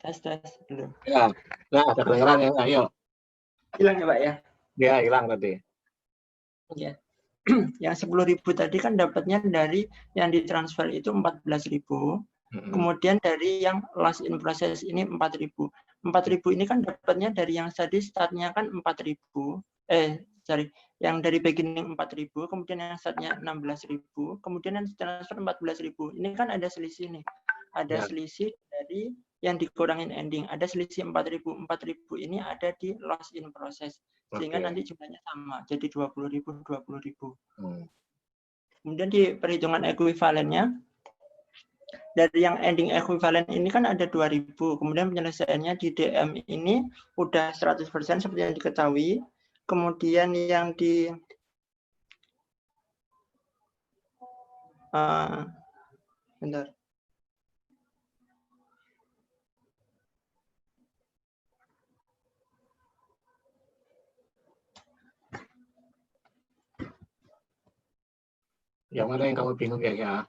tes dulu. Ya, nah, ada kedengeran ya, ayo. Hilang ya, Pak ya? Ya, hilang tadi. Ya. Yang 10.000 tadi kan dapatnya dari yang ditransfer itu 14.000. Kemudian dari yang last in process ini 4.000. 4.000 ini kan dapatnya dari yang tadi startnya kan 4.000. Yang dari beginning 4.000, kemudian yang startnya 16.000, kemudian yang transfer 14.000. Ini kan ada selisih nih. Ada selisih dari yang dikurangin ending. Ada selisih 4.000. 4.000 ini ada di loss in process. Sehingga nanti jumlahnya sama. Jadi 20.000, 20.000. Kemudian di perhitungan ekuivalennya, dari yang ending ekuivalen ini kan ada 2.000. Kemudian penyelesaiannya di DM ini udah 100% seperti yang diketahui. Kemudian yang di bentar. Yang mana yang kamu bingung ya?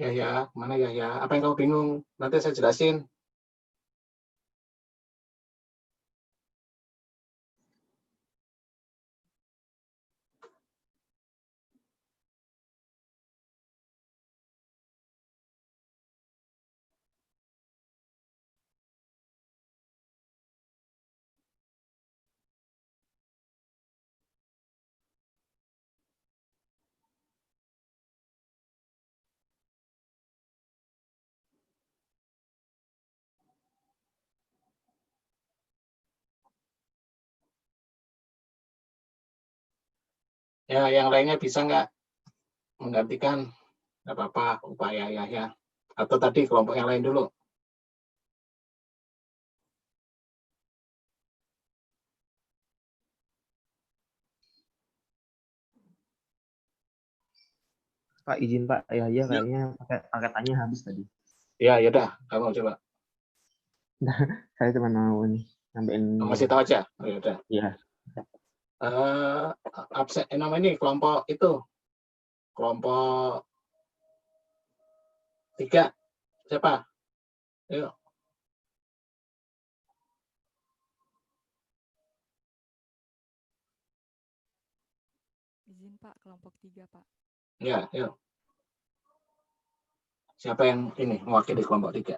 Ya, mana ya? Apa yang kamu bingung? Nanti saya jelasin. Ya, yang lainnya bisa nggak menggantikan? Nggak apa-apa, upaya ya. Atau tadi kelompok yang lain dulu. Pak izin Pak, ya kayaknya paketannya habis tadi. Ya, yaudah, kamu coba. Saya cuma mau nih nambahin. Masih tahu aja. Oh, yaudah. Iya. Absen nama ini kelompok itu. Kelompok 3. Siapa? Ayo. Izin Pak, kelompok 3 Pak. Ya, yuk. Siapa yang ini mewakili kelompok 3?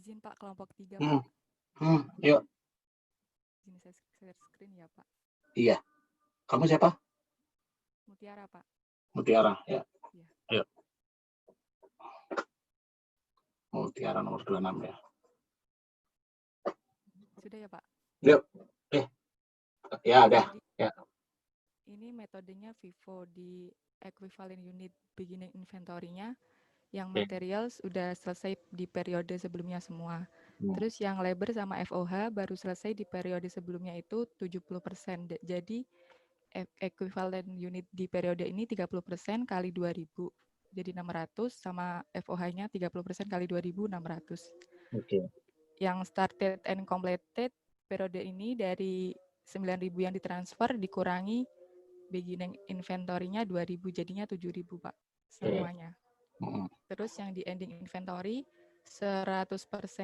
Izin Pak, kelompok 3 Pak. Yuk. Izin saya share screen ya Pak. Iya. Kamu siapa? Mutiara Pak. Mutiara, ya. Iya. Ayo. Mutiara nomor 26 ya. Sudah ya Pak? Yuk. Ya, udah. Ya. Ini metodenya FIFO di equivalent unit beginning inventory-nya. Yang Oke. material sudah selesai di periode sebelumnya semua. Terus yang labor sama FOH baru selesai di periode sebelumnya itu 70%. Jadi equivalent unit di periode ini 30% kali 2.000. Jadi 600 sama FOH-nya 30% kali 2.600. Oke. Yang started and completed periode ini dari 9.000 yang ditransfer dikurangi beginning inventory-nya 2.000 jadinya 7.000 Pak semuanya. Terus yang di ending inventory 100%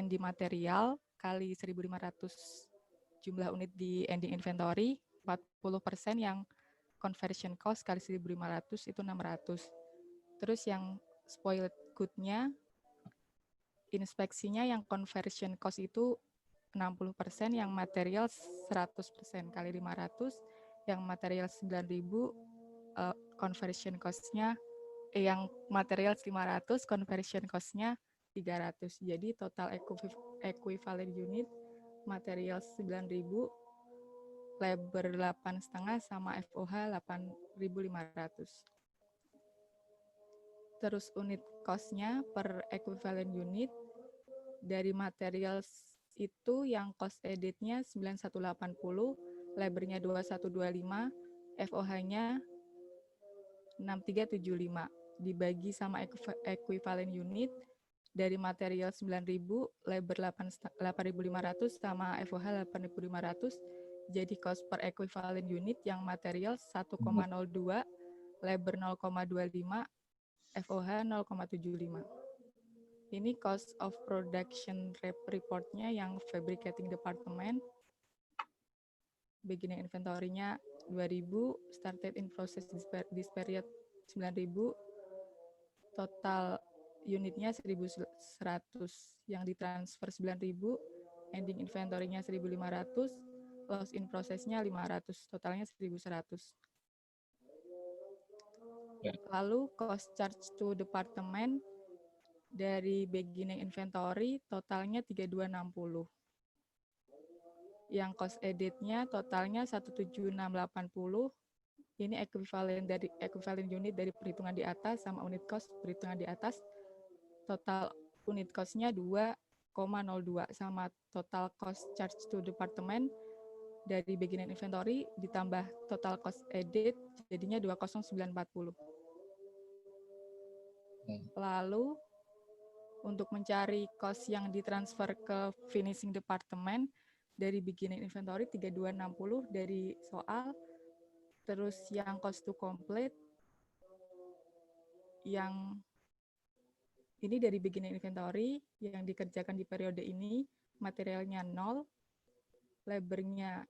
di material kali 1.500 jumlah unit di ending inventory, 40% yang conversion cost kali 1.500 itu 600. Terus yang spoiled good-nya inspeksinya yang conversion cost itu 60%, yang material 100% kali 500, yang material 9.000 conversion cost-nya yang material 500, conversion cost-nya 300. Jadi total equivalent unit material 9.000, labor 8,5 sama FOH 8.500. Terus unit cost-nya per equivalent unit dari material itu yang cost edit-nya 9180, labornya 2125, FOH-nya 6375. Dibagi sama equivalent unit dari material 9.000, labor 8.500 sama FOH 8.500. Jadi cost per equivalent unit yang material 1,02, labor 0,25, FOH 0,75. Ini cost of production report-nya yang fabricating department. Beginning inventory-nya 2.000, started in process this period 9.000, total unitnya 1.100, yang ditransfer 9.000, ending inventory-nya 1.500, loss in process-nya 500, totalnya 1.100. Lalu cost charge to department dari beginning inventory totalnya 3.260. Yang cost edit-nya totalnya 17680. Ini equivalent unit dari perhitungan di atas sama unit cost perhitungan di atas. Total unit cost-nya 2,02 sama total cost charge to department dari beginning inventory ditambah total cost edit jadinya 20940. Lalu untuk mencari cost yang ditransfer ke finishing department dari beginning inventory 3260 dari soal. Terus yang cost to complete yang ini dari beginning inventory yang dikerjakan di periode ini, materialnya 0, labornya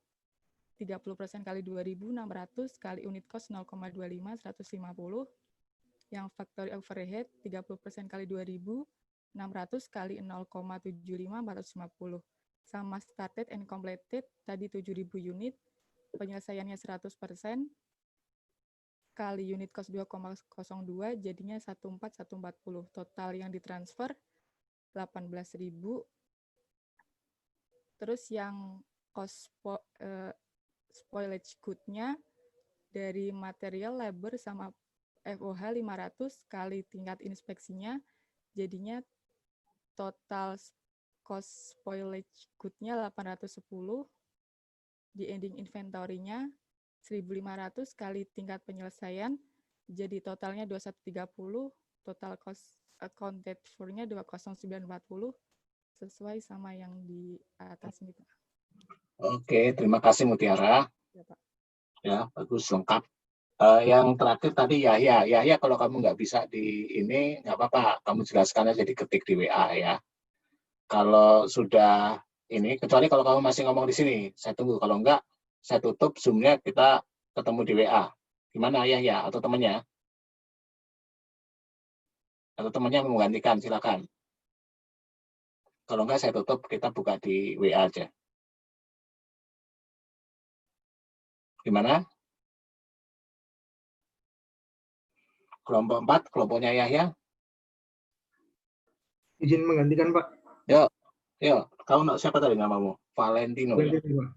30% kali 2.600 kali unit cost 0,25, 150. Yang factory overhead 30% kali 2.600 kali 0,75, 450. Sama started and completed tadi 7.000 unit, penyelesaiannya 100%, kali unit cost 2,02 jadinya 14140. Total yang ditransfer 18.000. Terus yang cost spoilage good-nya dari material, labor sama FOH 500 kali tingkat inspeksinya jadinya total cost spoilage good-nya 810, di ending inventory-nya 1.500 kali tingkat penyelesaian, jadi totalnya 2130, total cost accounted for-nya 20940, sesuai sama yang di atas ini, Pak. Oke, terima kasih Mutiara. Ya, Pak. Ya, bagus, lengkap. Yang terakhir tadi Yahya, kalau kamu nggak bisa di ini, nggak apa-apa, kamu jelaskan aja, diketik di WA ya. Kalau sudah ini, kecuali kalau kamu masih ngomong di sini, saya tunggu. Kalau enggak, saya tutup Zoom-nya, kita ketemu di WA. Gimana ya, atau temannya? Atau temannya menggantikan, silakan. Kalau enggak, saya tutup, kita buka di WA aja. Gimana? Kelompok 4, kelompoknya Yahya. Izin menggantikan, Pak. Yuk, kamu siapa tadi namamu? Valentino. Valentino, Pak.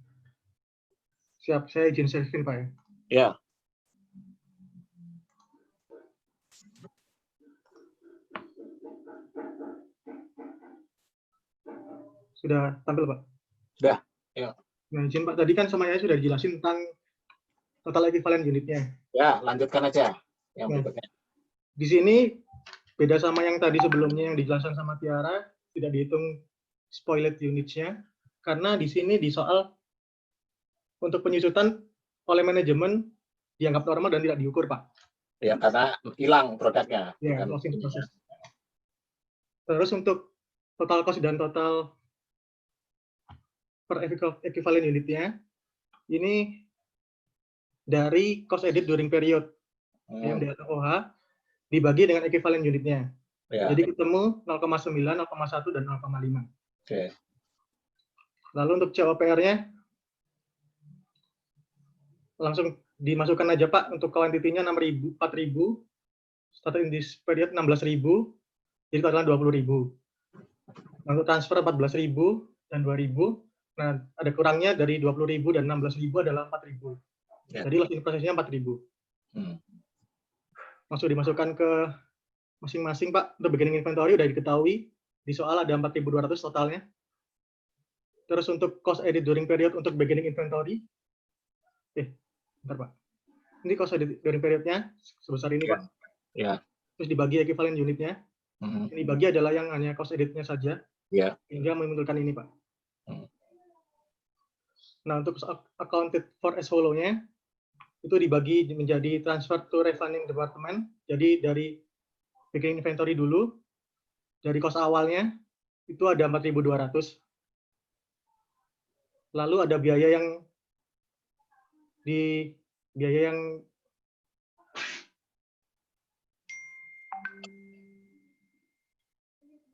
Siap, saya izin sharing, Pak. Ya. Sudah tampil, Pak? Sudah, ya. Nah, izin Pak, tadi kan sama saya sudah dijelasin tentang total equivalent unitnya. Ya, lanjutkan aja yang berikutnya. Di sini beda sama yang tadi sebelumnya yang dijelaskan sama Tiara, tidak dihitung spoiled units-nya, karena di sini di soal untuk penyusutan oleh manajemen dianggap normal dan tidak diukur, Pak. Ya, karena hilang produknya. Ya, closing proses. Terus untuk total cost dan total per equivalent unitnya, ini dari cost edit during period yang di OH dibagi dengan equivalent unitnya. Ya. Jadi ketemu 0,9, 0,1, dan 0,5. Oke. Lalu untuk COPR-nya langsung dimasukkan aja, Pak. Untuk kuantitinya 6.000, 4.000, starting in this period 16.000, jadi totalnya 20.000. Untuk transfer 14.000 dan 2.000. Nah, ada kurangnya dari 20.000 dan 16.000 adalah 4.000. Ya. Jadi last in process-nya 4.000. Langsung dimasukkan ke masing-masing, Pak. Untuk beginning inventory udah diketahui. Di soal ada 4.200 totalnya. Terus untuk cost edit during period untuk beginning inventory. Bentar, Pak. Ini cost edit during period-nya sebesar ini, Pak. Ya. Terus dibagi equivalent unitnya. Yang dibagi adalah yang hanya cost edit-nya saja. Ya. Hingga memunculkan ini, Pak. Nah, untuk accounted for as follow-nya, itu dibagi menjadi transfer to refunding department. Jadi dari beginning inventory dulu, dari cost awalnya, itu ada 4.200. Lalu ada biaya yang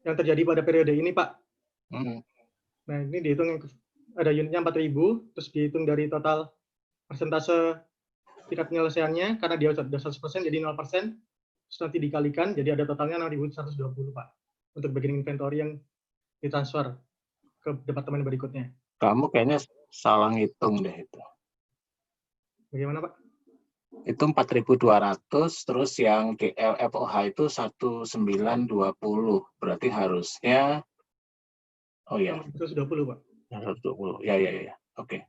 terjadi pada periode ini, Pak. Nah, ini dihitung ada unitnya 4.000, terus dihitung dari total persentase tingkat penyelesaiannya, karena dia sudah 100%, jadi 0%, terus nanti dikalikan, jadi ada totalnya 6.120, Pak, untuk beginning inventory yang ditransfer ke departemen berikutnya. Kamu kayaknya salah ngitung deh itu. Bagaimana, Pak? Itu 4.200, terus yang FOH itu 1920. Berarti harusnya, oh ya. 120, Pak. 120, ya. Oke.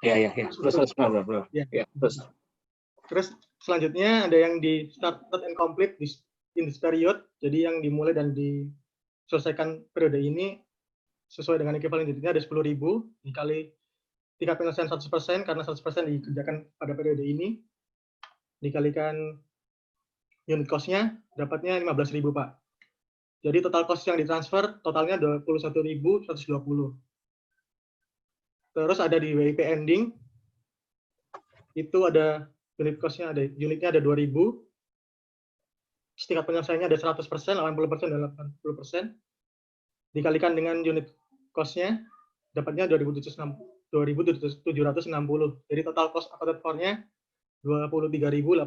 Ya. Terus, benar. Ya, terus. Terus selanjutnya ada yang di started and complete in this period. Jadi yang dimulai dan diselesaikan periode ini sesuai dengan equivalent unitnya ada 10.000 dikali tingkat penyelesaian 100% karena 100% dikerjakan pada periode ini dikalikan unit cost-nya dapatnya 15.000 Pak. Jadi total cost yang ditransfer totalnya 21.120. Terus ada di WIP ending itu ada unit cost-nya unitnya ada 2.000. Tingkat penyelesaiannya ada 100%, 80% dan 80%. Dikalikan dengan unit cost-nya dapatnya 2.760. Jadi total cost accounted for-nya 23.880.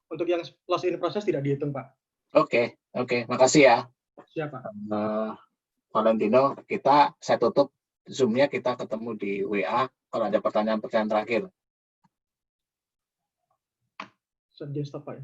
Untuk yang loss in process tidak dihitung, Pak. Oke, makasih ya. Siap, Pak. Valentino, saya tutup Zoom-nya, kita ketemu di WA kalau ada pertanyaan-pertanyaan terakhir. Dia stop, Pak.